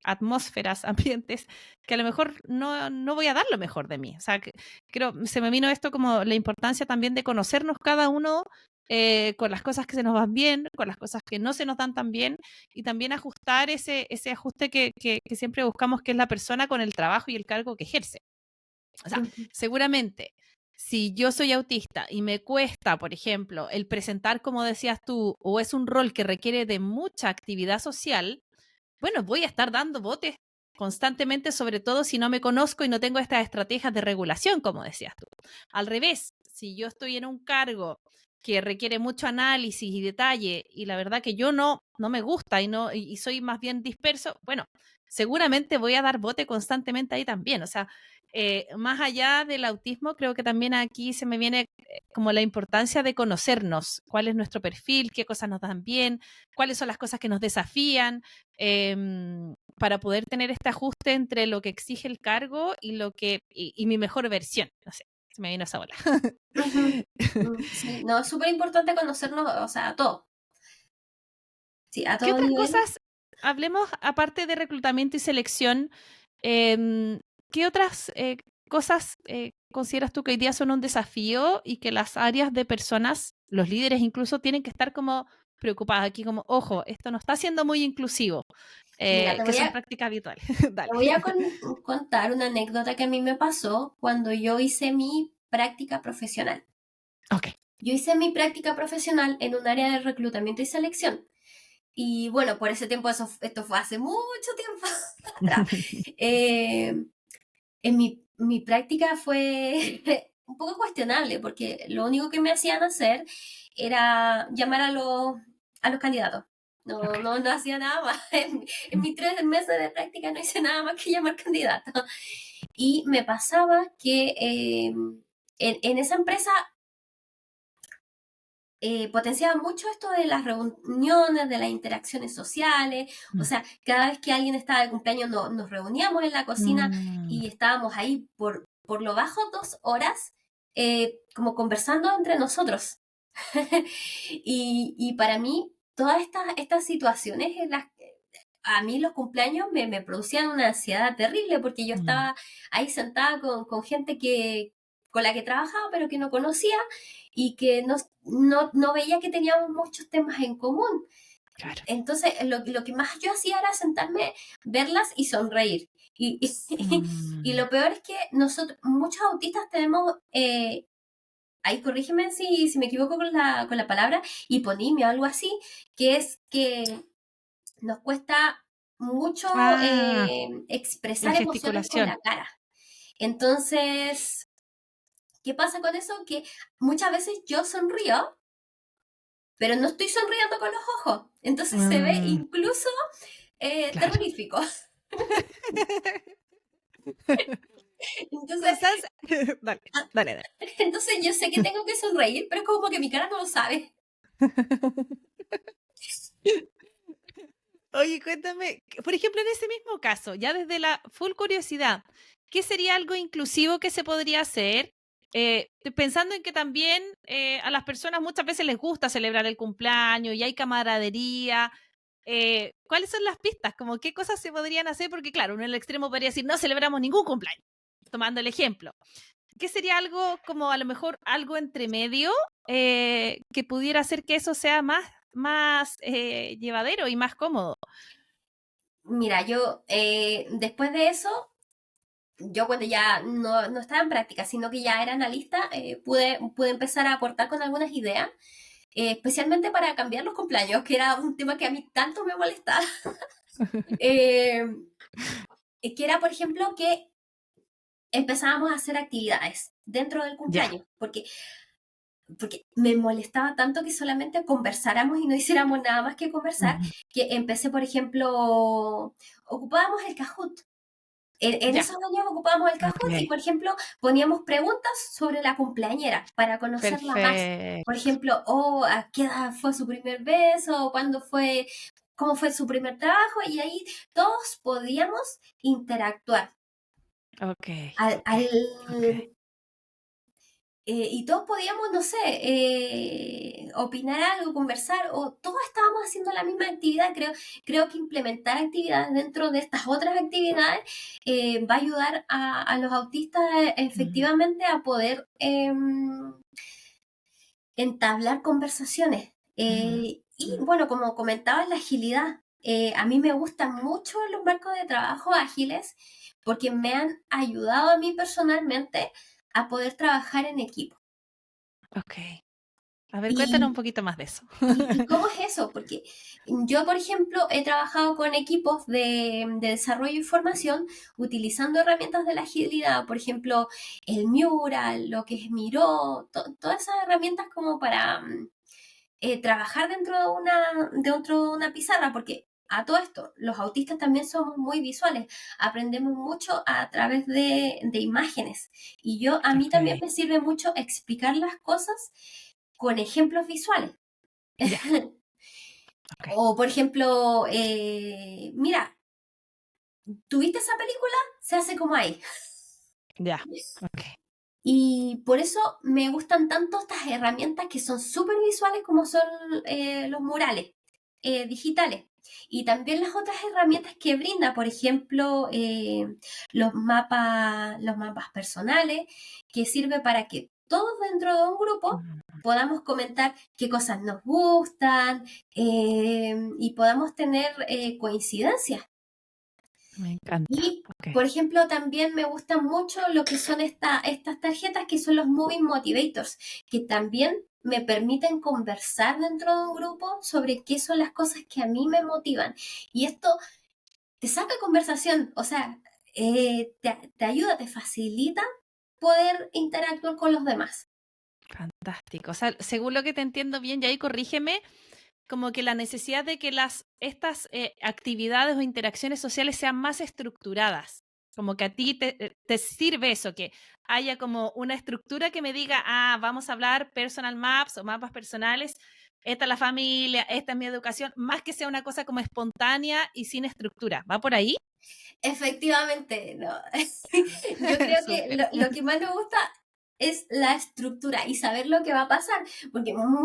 atmósferas, ambientes, que a lo mejor no voy a dar lo mejor de mí. O sea, creo, se me vino esto como la importancia también de conocernos cada uno con las cosas que se nos van bien, con las cosas que no se nos dan tan bien, y también ajustar ese ajuste que siempre buscamos, que es la persona con el trabajo y el cargo que ejerce. O sea, seguramente, si yo soy autista y me cuesta, por ejemplo, el presentar, como decías tú, o es un rol que requiere de mucha actividad social, bueno, voy a estar dando botes constantemente, sobre todo si no me conozco y no tengo estas estrategias de regulación, como decías tú. Al revés, si yo estoy en un cargo que requiere mucho análisis y detalle y la verdad que yo no me gusta y soy más bien disperso, bueno, seguramente voy a dar bote constantemente ahí también. O sea, más allá del autismo, creo que también aquí se me viene como la importancia de conocernos, cuál es nuestro perfil, qué cosas nos dan bien, cuáles son las cosas que nos desafían, para poder tener este ajuste entre lo que exige el cargo y mi mejor versión. No sé, se me vino esa ola. Sí, no, es súper importante conocernos, o sea, a todo. Sí, a ¿Qué todo otras nivel. cosas, hablemos aparte de reclutamiento y selección, em, qué otras cosas consideras tú que hoy día son un desafío y que las áreas de personas, los líderes incluso, tienen que estar como preocupadas aquí, como, ojo, esto no está siendo muy inclusivo, Mira, que son prácticas habituales? te Dale. voy a contar una anécdota que a mí me pasó cuando yo hice mi práctica profesional. Ok. Yo hice mi práctica profesional en un área de reclutamiento y selección. Y bueno, por ese tiempo, esto fue hace mucho tiempo atrás. Eh, mi práctica fue un poco cuestionable, porque lo único que me hacían hacer era llamar a los candidatos. No, Ok. no, no hacía nada más. En Mm, mis 3 meses de práctica no hice nada más que llamar candidatos. Y me pasaba que en esa empresa potenciaba mucho esto de las reuniones, de las interacciones sociales. O mm, sea, cada vez que alguien estaba de cumpleaños nos reuníamos en la cocina mm, y estábamos ahí por lo bajo 2 horas, como conversando entre nosotros. Y para mí, todas estas situaciones en las que a mí los cumpleaños me producían una ansiedad terrible porque yo mm, estaba ahí sentada con gente con la que trabajaba pero que no conocía y que no veía que teníamos muchos temas en común. claro. Entonces, lo que más yo hacía era sentarme, verlas y sonreír. Y Mm, lo peor es que nosotros, muchos autistas tenemos ahí corrígeme si me equivoco con la palabra, hiponimia o algo así, que es que nos cuesta mucho Ah, la expresar emociones con gesticulación. la cara. Entonces, ¿qué pasa con eso? Que muchas veces yo sonrío, pero no estoy sonriendo con los ojos. Entonces se ve Mm, incluso claro. terrorífico. Entonces, Cosas. Dale, dale, dale. entonces yo sé que tengo que sonreír, pero es como que mi cara no lo sabe. Oye, cuéntame, por ejemplo, en ese mismo caso, ya desde la full curiosidad, ¿qué sería algo inclusivo que se podría hacer? Pensando en que también a las personas muchas veces les gusta celebrar el cumpleaños y hay camaradería. ¿Cuáles son las pistas? Como qué cosas se podrían hacer? Porque claro, uno en el extremo podría decir, no celebramos ningún cumpleaños, tomando el ejemplo. ¿Qué sería algo como a lo mejor algo entre medio que pudiera hacer que eso sea más llevadero y más cómodo? Mira, yo después de eso yo cuando ya no estaba en práctica, sino que ya era analista, pude empezar a aportar con algunas ideas, especialmente para cambiar los cumpleaños, que era un tema que a mí tanto me molestaba. Eh, que era, por ejemplo, que empezábamos a hacer actividades dentro del Ya. cumpleaños, porque me molestaba tanto que solamente conversáramos y no hiciéramos nada más que conversar, Ujú. que empecé, por ejemplo, ocupábamos el Kahoot. En Ya. esos años ocupábamos el Kahoot y, Ok. por ejemplo, poníamos preguntas sobre la cumpleañera para conocerla más. Por Perfecto. ejemplo, ¿a qué edad fue su primer beso? ¿Cómo fue su primer trabajo? Y ahí todos podíamos interactuar. Ok. Al, Ok. al, Ok. y todos podíamos, no sé, opinar algo, conversar, o todos estábamos haciendo la misma actividad. Creo que implementar actividades dentro de estas otras actividades va a ayudar a los autistas Mm, efectivamente a poder entablar conversaciones. mm, Y mm. bueno, como comentaba, la agilidad. A mí me gustan mucho los marcos de trabajo ágiles porque me han ayudado a mí personalmente a poder trabajar en equipo. Ok. A ver, cuéntanos un Y, poquito más de eso. ¿Y cómo es eso? Porque yo, por ejemplo, he trabajado con equipos de desarrollo y formación utilizando herramientas de la agilidad, por ejemplo, el Mural, lo que es Miro, todas esas herramientas como para trabajar dentro de una pizarra, porque a todo esto, los autistas también somos muy visuales, aprendemos mucho a través de imágenes. Y a mí también Ok. me sirve mucho explicar las cosas con ejemplos visuales. Ya. Ok. O, por ejemplo, mira, ¿tuviste esa película? Se hace como ahí. Ya. Ok. Y por eso me gustan tanto estas herramientas que son súper visuales como son los murales digitales. Y también las otras herramientas que brinda, por ejemplo, los mapas personales, que sirve para que todos dentro de un grupo Mm, podamos comentar qué cosas nos gustan y podamos tener coincidencias. me encanta. Y, Ok. por ejemplo, también me gustan mucho lo que son estas tarjetas que son los Moving Motivators, que también me permiten conversar dentro de un grupo sobre qué son las cosas que a mí me motivan. Y esto te saca conversación, o sea, te ayuda, te facilita poder interactuar con los demás. Fantástico. O sea, según lo que te entiendo bien, y ahí corrígeme, como que la necesidad de que estas actividades o interacciones sociales sean más estructuradas. Como que a ti te sirve eso, que haya como una estructura que me diga, vamos a hablar personal maps o mapas personales, esta es la familia, esta es mi educación, más que sea una cosa como espontánea y sin estructura. ¿Va por ahí? Efectivamente, no. Yo creo que Súper. lo que más me gusta es la estructura y saber lo que va a pasar, porque como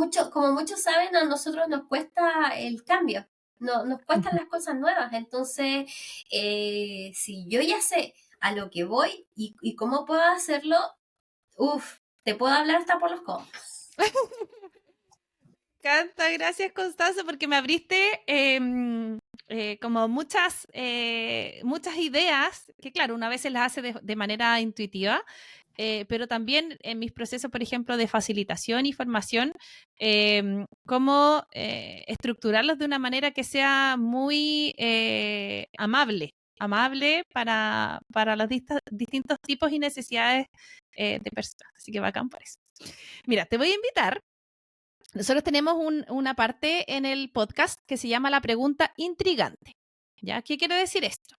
muchos saben, a nosotros nos cuesta el cambio, nos cuestan las cosas nuevas, entonces, si yo ya sé a lo que voy y cómo puedo hacerlo, uff, te puedo hablar hasta por los codos. Encanta, gracias Constanza, porque me abriste como muchas ideas, que claro, una vez se las hace de manera intuitiva, pero también en mis procesos, por ejemplo, de facilitación y formación, cómo estructurarlos de una manera que sea muy amable para los distintos tipos y necesidades de personas. Así que bacán por eso. Mira, te voy a invitar. Nosotros tenemos una parte en el podcast que se llama la pregunta intrigante. ¿Ya? ¿Qué quiere decir esto?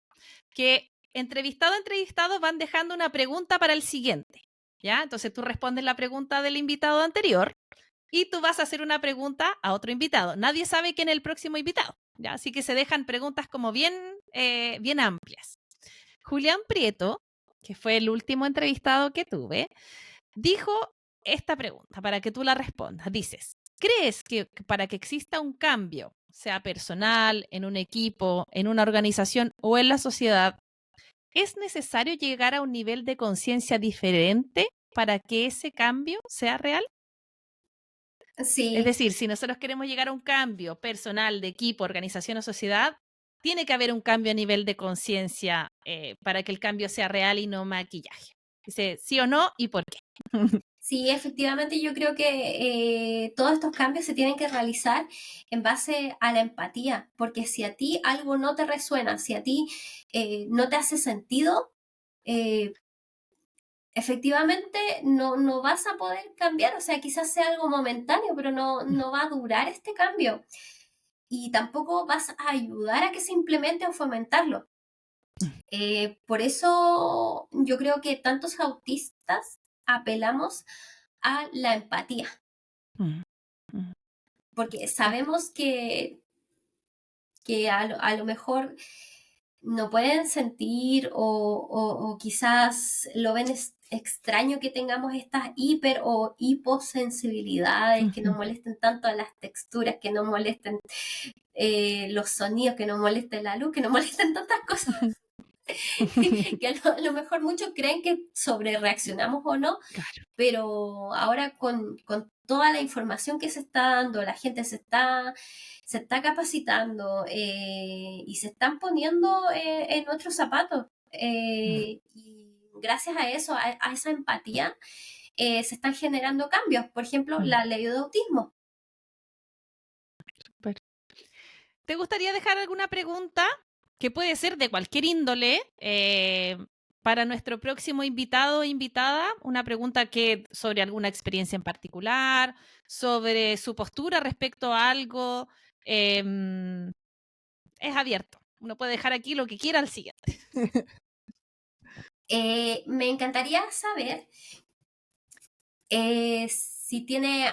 Que entrevistados van dejando una pregunta para el siguiente. ¿Ya? Entonces tú respondes la pregunta del invitado anterior y tú vas a hacer una pregunta a otro invitado. Nadie sabe quién es el próximo invitado. ¿Ya? Así que se dejan preguntas como bien amplias. Julián Prieto, que fue el último entrevistado que tuve, dijo esta pregunta para que tú la respondas. Dices, ¿crees que para que exista un cambio, sea personal, en un equipo, en una organización o en la sociedad, es necesario llegar a un nivel de conciencia diferente para que ese cambio sea real? Es Sí, decir, si nosotros queremos llegar a un cambio personal, de equipo, organización o sociedad, tiene que haber un cambio a nivel de conciencia para que el cambio sea real y no maquillaje. Dice, sí o no y por qué. sí, efectivamente yo creo que todos estos cambios se tienen que realizar en base a la empatía, porque si a ti algo no te resuena, si a ti no te hace sentido, eh, efectivamente no vas a poder cambiar, o sea, quizás sea algo momentáneo, pero no va a durar este cambio y tampoco vas a ayudar a que se implemente o fomentarlo. Por eso yo creo que tantos autistas apelamos a la empatía, Mm, mm, porque súper. sabemos que a lo mejor no pueden sentir o quizás lo ven extraño que tengamos estas hiper o hiposensibilidades, que nos Ujú. molesten tanto las texturas, que nos molesten los sonidos, que nos moleste la luz, que nos molesten tantas cosas. Que a lo mejor muchos creen que sobre reaccionamos o no, Claro. pero ahora con toda la información que se está dando, la gente se está capacitando y se están poniendo en nuestros zapatos. Mm, Y gracias a eso, a esa empatía, se están generando cambios. Por ejemplo, mm, la ley de autismo. súper. ¿Te gustaría dejar alguna pregunta que puede ser de cualquier índole para nuestro próximo invitado o invitada? Una pregunta que sobre alguna experiencia en particular, sobre su postura respecto a algo. em, es abierto. Uno puede dejar aquí lo que quiera al siguiente. Me encantaría saber si tiene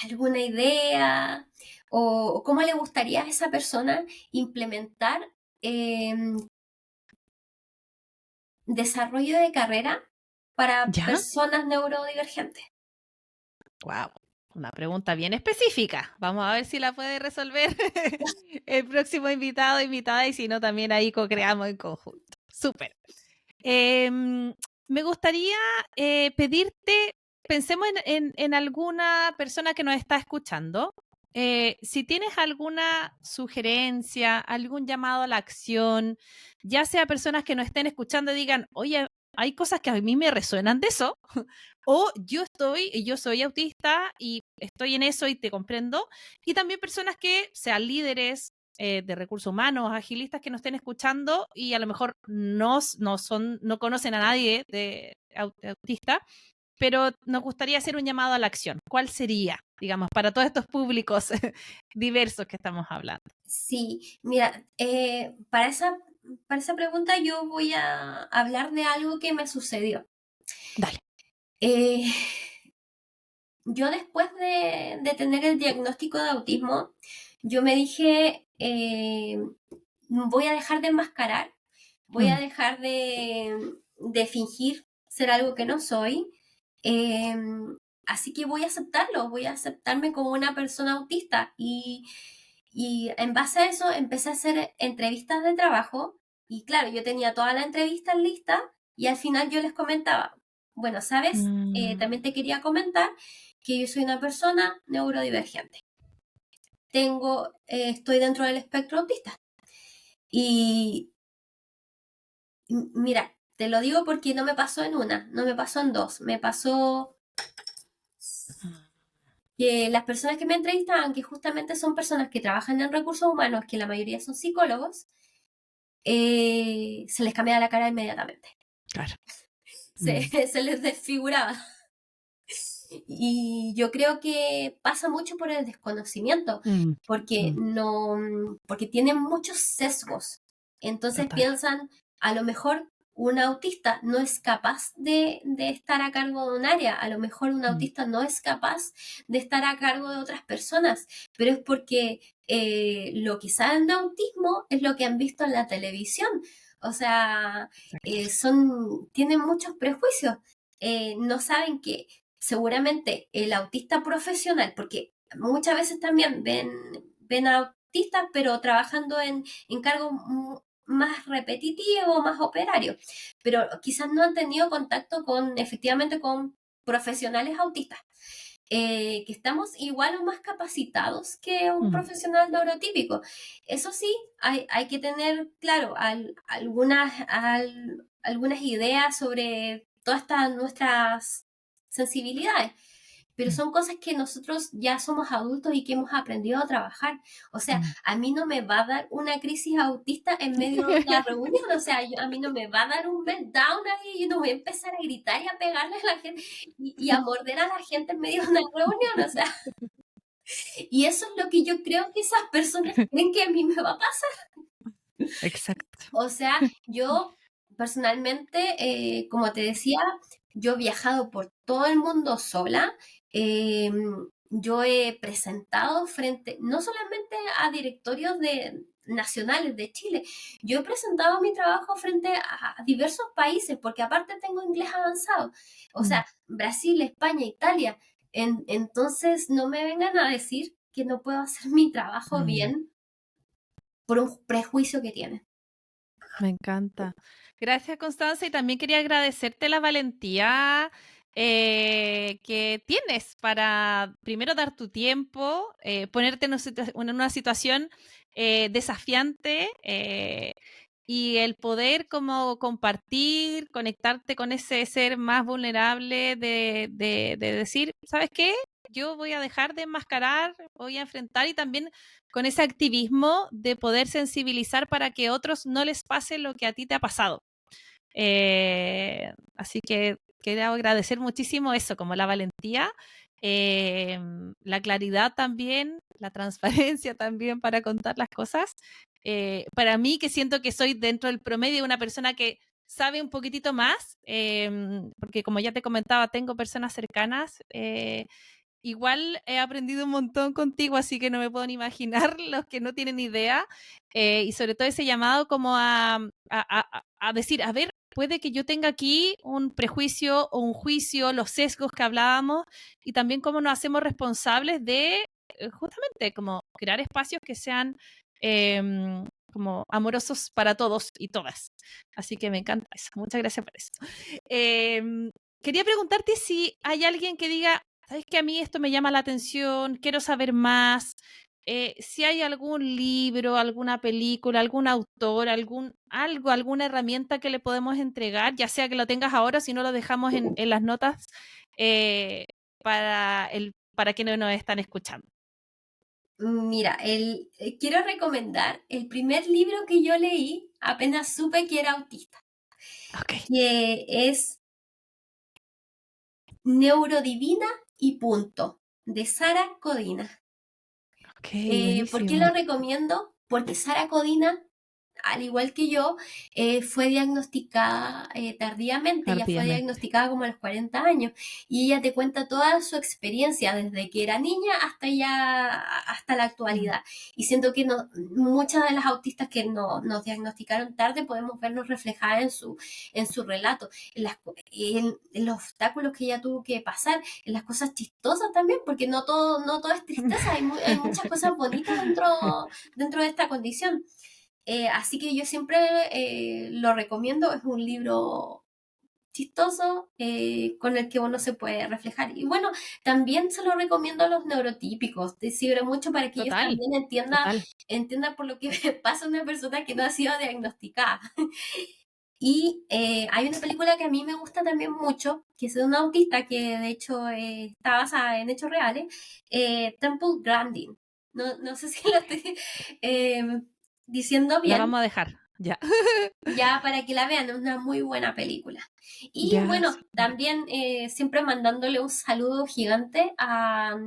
alguna idea o cómo le gustaría a esa persona implementar eh, desarrollo de carrera para ¿Ya? personas neurodivergentes. Wow. Una pregunta bien específica. Vamos a ver si la puede resolver el próximo invitado o invitada y si no, también ahí co-creamos en conjunto. Súper. Me gustaría pedirte, pensemos en alguna persona que nos está escuchando. Si tienes alguna sugerencia, algún llamado a la acción, ya sea personas que nos estén escuchando y digan, oye, hay cosas que a mí me resuenan de eso, o yo soy autista y estoy en eso y te comprendo, y también personas que sean líderes de recursos humanos, agilistas que nos estén escuchando y a lo mejor no conocen a nadie de autista pero nos gustaría hacer un llamado a la acción. ¿Cuál sería, digamos, para todos estos públicos diversos que estamos hablando? Sí, mira, para esa pregunta yo voy a hablar de algo que me sucedió. Dale. Eh, yo después de tener el diagnóstico de autismo, yo me dije, voy a dejar de enmascarar, voy a dejar de fingir ser algo que no soy. eh, Así que voy a aceptarlo, voy a aceptarme como una persona autista. Y en base a eso empecé a hacer entrevistas de trabajo. Y claro, yo tenía todas las entrevistas listas y al final yo les comentaba, bueno, sabes, también te quería comentar que yo soy una persona neurodivergente. Estoy dentro del espectro autista. Y mira, te lo digo porque no me pasó en una, no me pasó en dos, me pasó que las personas que me entrevistaban, que justamente son personas que trabajan en recursos humanos, que la mayoría son psicólogos, se les cambiaba la cara inmediatamente. Claro. Se les desfiguraba. Y yo creo que pasa mucho por el desconocimiento, porque porque tienen muchos sesgos. Entonces Total. piensan, a lo mejor un autista no es capaz de estar a cargo de un área, a lo mejor un autista no es capaz de estar a cargo de otras personas, pero es porque lo que saben de autismo es lo que han visto en la televisión. O sea, tienen muchos prejuicios. No saben que seguramente el autista profesional, porque muchas veces también ven autistas, pero trabajando en cargos más repetitivos, más operarios, pero quizás no han tenido contacto efectivamente con profesionales autistas. Que estamos igual o más capacitados que un profesional neurotípico. Eso sí, hay que tener, claro, algunas ideas sobre todas estas nuestras sensibilidades, pero son cosas que nosotros ya somos adultos y que hemos aprendido a trabajar. O sea, a mí no me va a dar una crisis autista en medio de una reunión, o sea, a mí no me va a dar un meltdown ahí, yo no voy a empezar a gritar y a pegarle a la gente y a morder a la gente en medio de una reunión, o sea, y eso es lo que yo creo que esas personas creen que a mí me va a pasar. Exacto. O sea, yo personalmente, como te decía, yo he viajado por todo el mundo sola. Yo he presentado no solamente a directorios nacionales de Chile, yo he presentado mi trabajo frente a diversos países, porque aparte tengo inglés avanzado. O sea, Brasil, España, Italia. Entonces, no me vengan a decir que no puedo hacer mi trabajo bien por un prejuicio que tienen. Me encanta. Gracias, Constanza. Y también quería agradecerte la valentía que tienes para primero dar tu tiempo, ponerte en una situación desafiante y el poder como compartir, conectarte con ese ser más vulnerable de decir, ¿sabes qué? Yo voy a dejar de enmascarar, voy a enfrentar y también con ese activismo de poder sensibilizar para que otros no les pase lo que a ti te ha pasado. Así que quiero agradecer muchísimo eso, como la valentía, la claridad también, la transparencia también para contar las cosas. Para mí, que siento que soy dentro del promedio una persona que sabe un poquitito más, porque como ya te comentaba, tengo personas cercanas. Igual he aprendido un montón contigo, así que no me puedo ni imaginar los que no tienen idea. Y sobre todo ese llamado como a decir, a ver, puede que yo tenga aquí un prejuicio o un juicio, los sesgos que hablábamos, y también cómo nos hacemos responsables de justamente como crear espacios que sean como amorosos para todos y todas. Así que me encanta eso. Muchas gracias por eso. Quería preguntarte si hay alguien que diga, ¿sabes que a mí esto me llama la atención? Quiero saber más. Si hay algún libro, alguna película, algún autor, alguna herramienta que le podemos entregar, ya sea que lo tengas ahora, si no lo dejamos en las notas eh, para quienes nos están escuchando. Mira, quiero recomendar el primer libro que yo leí apenas supe que era autista, Ok. que es Neurodivina y punto, de Sara Codina. Ok, ¿Por qué buenísimo. lo recomiendo? Porque Sara Codina, al igual que yo, fue diagnosticada tardíamente. Ella fue Tardíamente. diagnosticada como a los 40 años y ella te cuenta toda su experiencia desde que era niña hasta la Mm. actualidad. Y siento que muchas de las autistas que nos diagnosticaron tarde podemos vernos reflejadas en su relato, en los obstáculos que ella tuvo que pasar, en las cosas chistosas también, porque no todo es tristeza, hay muchas cosas bonitas dentro de esta condición. Así que yo siempre lo recomiendo, es un libro chistoso con el que uno se puede reflejar. Y bueno, también se lo recomiendo a los neurotípicos, te sirve mucho para que ellos Total, también total. entiendan por lo que pasa una persona que no ha sido diagnosticada. Y hay una película que a mí me gusta también mucho, que es de un autista que de hecho está basada en hechos reales, Temple Grandin. No sé si lo estoy eh, diciendo La bien, vamos a dejar. Ya. ya para que la vean, es una muy buena película. Y Ya, bueno, súper. también siempre mandándole un saludo gigante a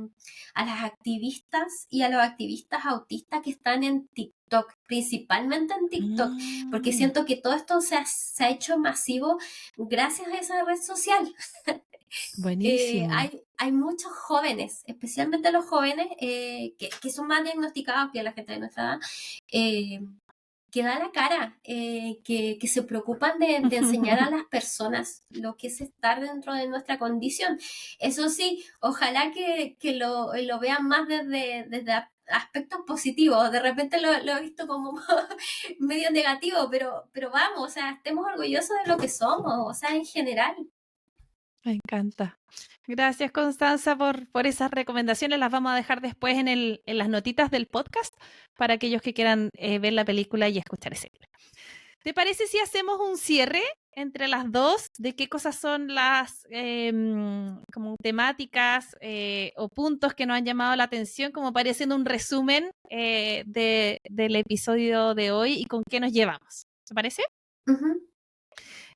las activistas y a los activistas autistas que están en TikTok, principalmente en TikTok, porque Mm, siento que todo esto se ha hecho masivo gracias a esa red social. buenísimo. Hay muchos jóvenes, especialmente los jóvenes, que son más diagnosticados que la gente de nuestra edad, eh, que da la cara, que se preocupan de enseñar a las personas lo que es estar dentro de nuestra condición. Eso sí, ojalá que lo vean más desde aspectos positivos. De repente lo he visto como medio negativo, pero vamos, o sea, estemos orgullosos de lo que somos, o sea, en general. Me encanta. Gracias, Constanza, por esas recomendaciones. Las vamos a dejar después en las notitas del podcast para aquellos que quieran ver la película y escuchar ese libro. ¿Te parece si hacemos un cierre entre las dos de qué cosas son las como temáticas o puntos que nos han llamado la atención, como pareciendo un resumen del episodio de hoy y con qué nos llevamos? ¿Te parece? Ujú.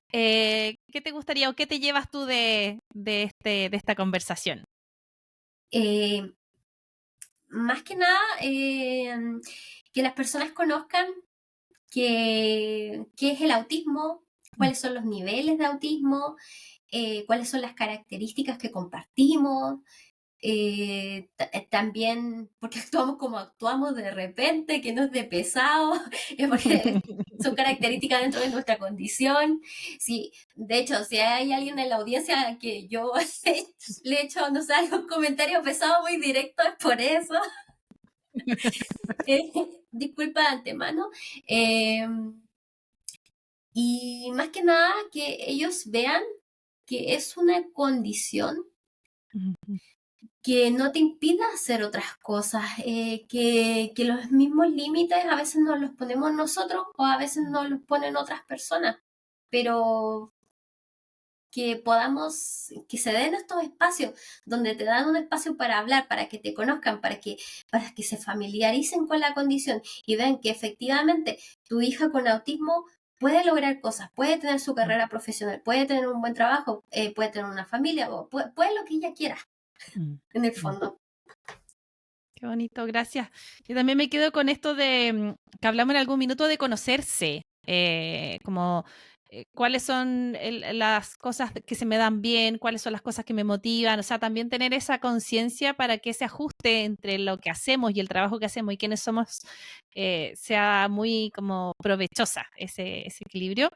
¿Qué te gustaría o qué te llevas tú de esta conversación? Eh, Más que nada, que las personas conozcan qué es el autismo, Mm. cuáles son los niveles de autismo, cuáles son las características que compartimos, también porque actuamos como actuamos de repente, que no es de pesado, es porque son características dentro de nuestra condición. Sí, de hecho, si hay alguien en la audiencia que yo le he hecho, no sé, algún comentario pesado muy directo, es por eso. Eh, Disculpa de antemano. Eh, y más que nada que ellos vean que es una condición Ujú. que no te impida hacer otras cosas, que los mismos límites a veces nos los ponemos nosotros o a veces nos los ponen otras personas, pero que podamos, que se den estos espacios donde te dan un espacio para hablar, para que te conozcan, para que se familiaricen con la condición y vean que efectivamente tu hija con autismo puede lograr cosas, puede tener su Mm, carrera profesional, puede tener un buen trabajo, puede tener una familia, o puede lo que ella quiera, mm, en el mm. fondo. Qué bonito, gracias. Yo también me quedo con esto de que hablamos en algún minuto de conocerse, como cuáles son las cosas que se me dan bien, cuáles son las cosas que me motivan, o sea, también tener esa conciencia para que ese ajuste entre lo que hacemos y el trabajo que hacemos y quiénes somos sea muy como provechosa ese equilibrio.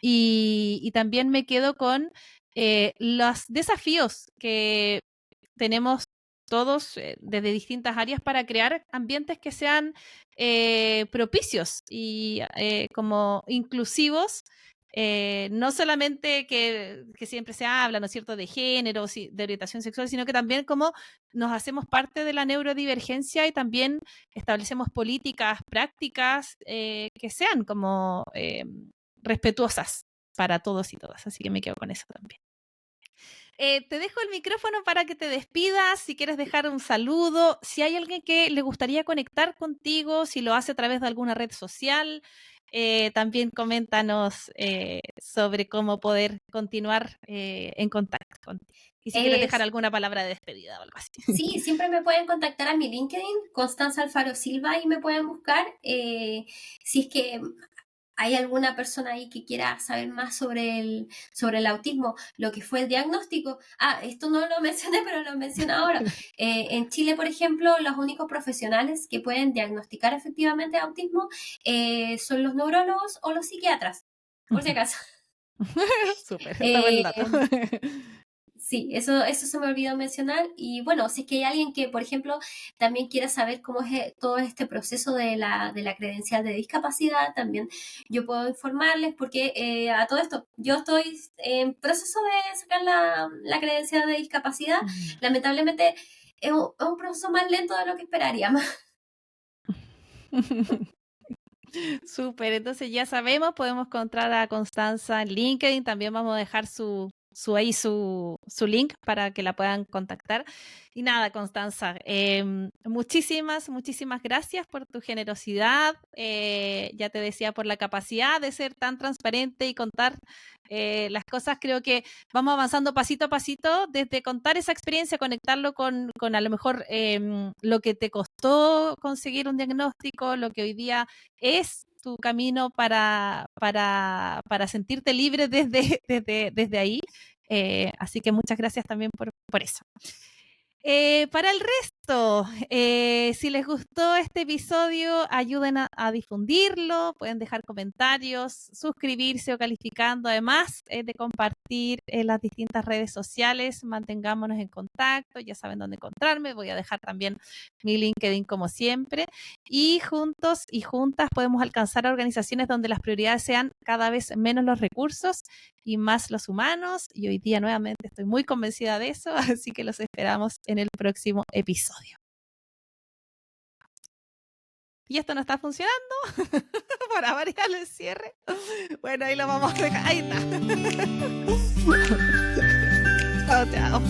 Y también me quedo con los desafíos que tenemos todos desde distintas áreas para crear ambientes que sean propicios y como inclusivos, no solamente que siempre se habla, ¿no es cierto?, de género, de orientación sexual, sino que también como nos hacemos parte de la neurodivergencia y también establecemos políticas, prácticas que sean como respetuosas para todos y todas. Así que me quedo con eso también. Te dejo el micrófono para que te despidas, si quieres dejar un saludo, si hay alguien que le gustaría conectar contigo, si lo hace a través de alguna red social, también coméntanos sobre cómo poder continuar en contacto contigo. Y si quieres dejar alguna palabra de despedida o algo así. Sí, siempre me pueden contactar a mi LinkedIn, Constanza Alfaro Silva, y me pueden buscar. Si es que hay alguna persona ahí que quiera saber más sobre el autismo, lo que fue el diagnóstico. Esto no lo mencioné, pero lo menciono ahora. En Chile, por ejemplo, los únicos profesionales que pueden diagnosticar efectivamente autismo son los neurólogos o los psiquiatras, por si acaso. Súper, está buen dato. Sí, eso se me olvidó mencionar. Y bueno, si es que hay alguien que, por ejemplo, también quiera saber cómo es todo este proceso de la credencial de discapacidad, también yo puedo informarles porque a todo esto, yo estoy en proceso de sacar la credencial de discapacidad. Lamentablemente es un proceso más lento de lo que esperaríamos. Súper, entonces ya sabemos, podemos encontrar a Constanza en LinkedIn, también vamos a dejar su link para que la puedan contactar. Y nada, Constanza, muchísimas gracias por tu generosidad, ya te decía, por la capacidad de ser tan transparente y contar las cosas. Creo que vamos avanzando pasito a pasito, desde contar esa experiencia, conectarlo con a lo mejor lo que te costó conseguir un diagnóstico, lo que hoy día es tu camino para sentirte libre desde ahí. Así que muchas gracias también por eso. Para el resto, si les gustó este episodio, ayuden a difundirlo, pueden dejar comentarios, suscribirse o calificando, además de compartir en las distintas redes sociales. Mantengámonos en contacto, ya saben dónde encontrarme, voy a dejar también mi LinkedIn como siempre, y juntos y juntas podemos alcanzar organizaciones donde las prioridades sean cada vez menos los recursos y más los humanos, y hoy día nuevamente estoy muy convencida de eso, así que los esperamos en el próximo episodio. Y esto no está funcionando, para variar el cierre. Bueno, ahí lo vamos a dejar, ahí está. Chao, chao.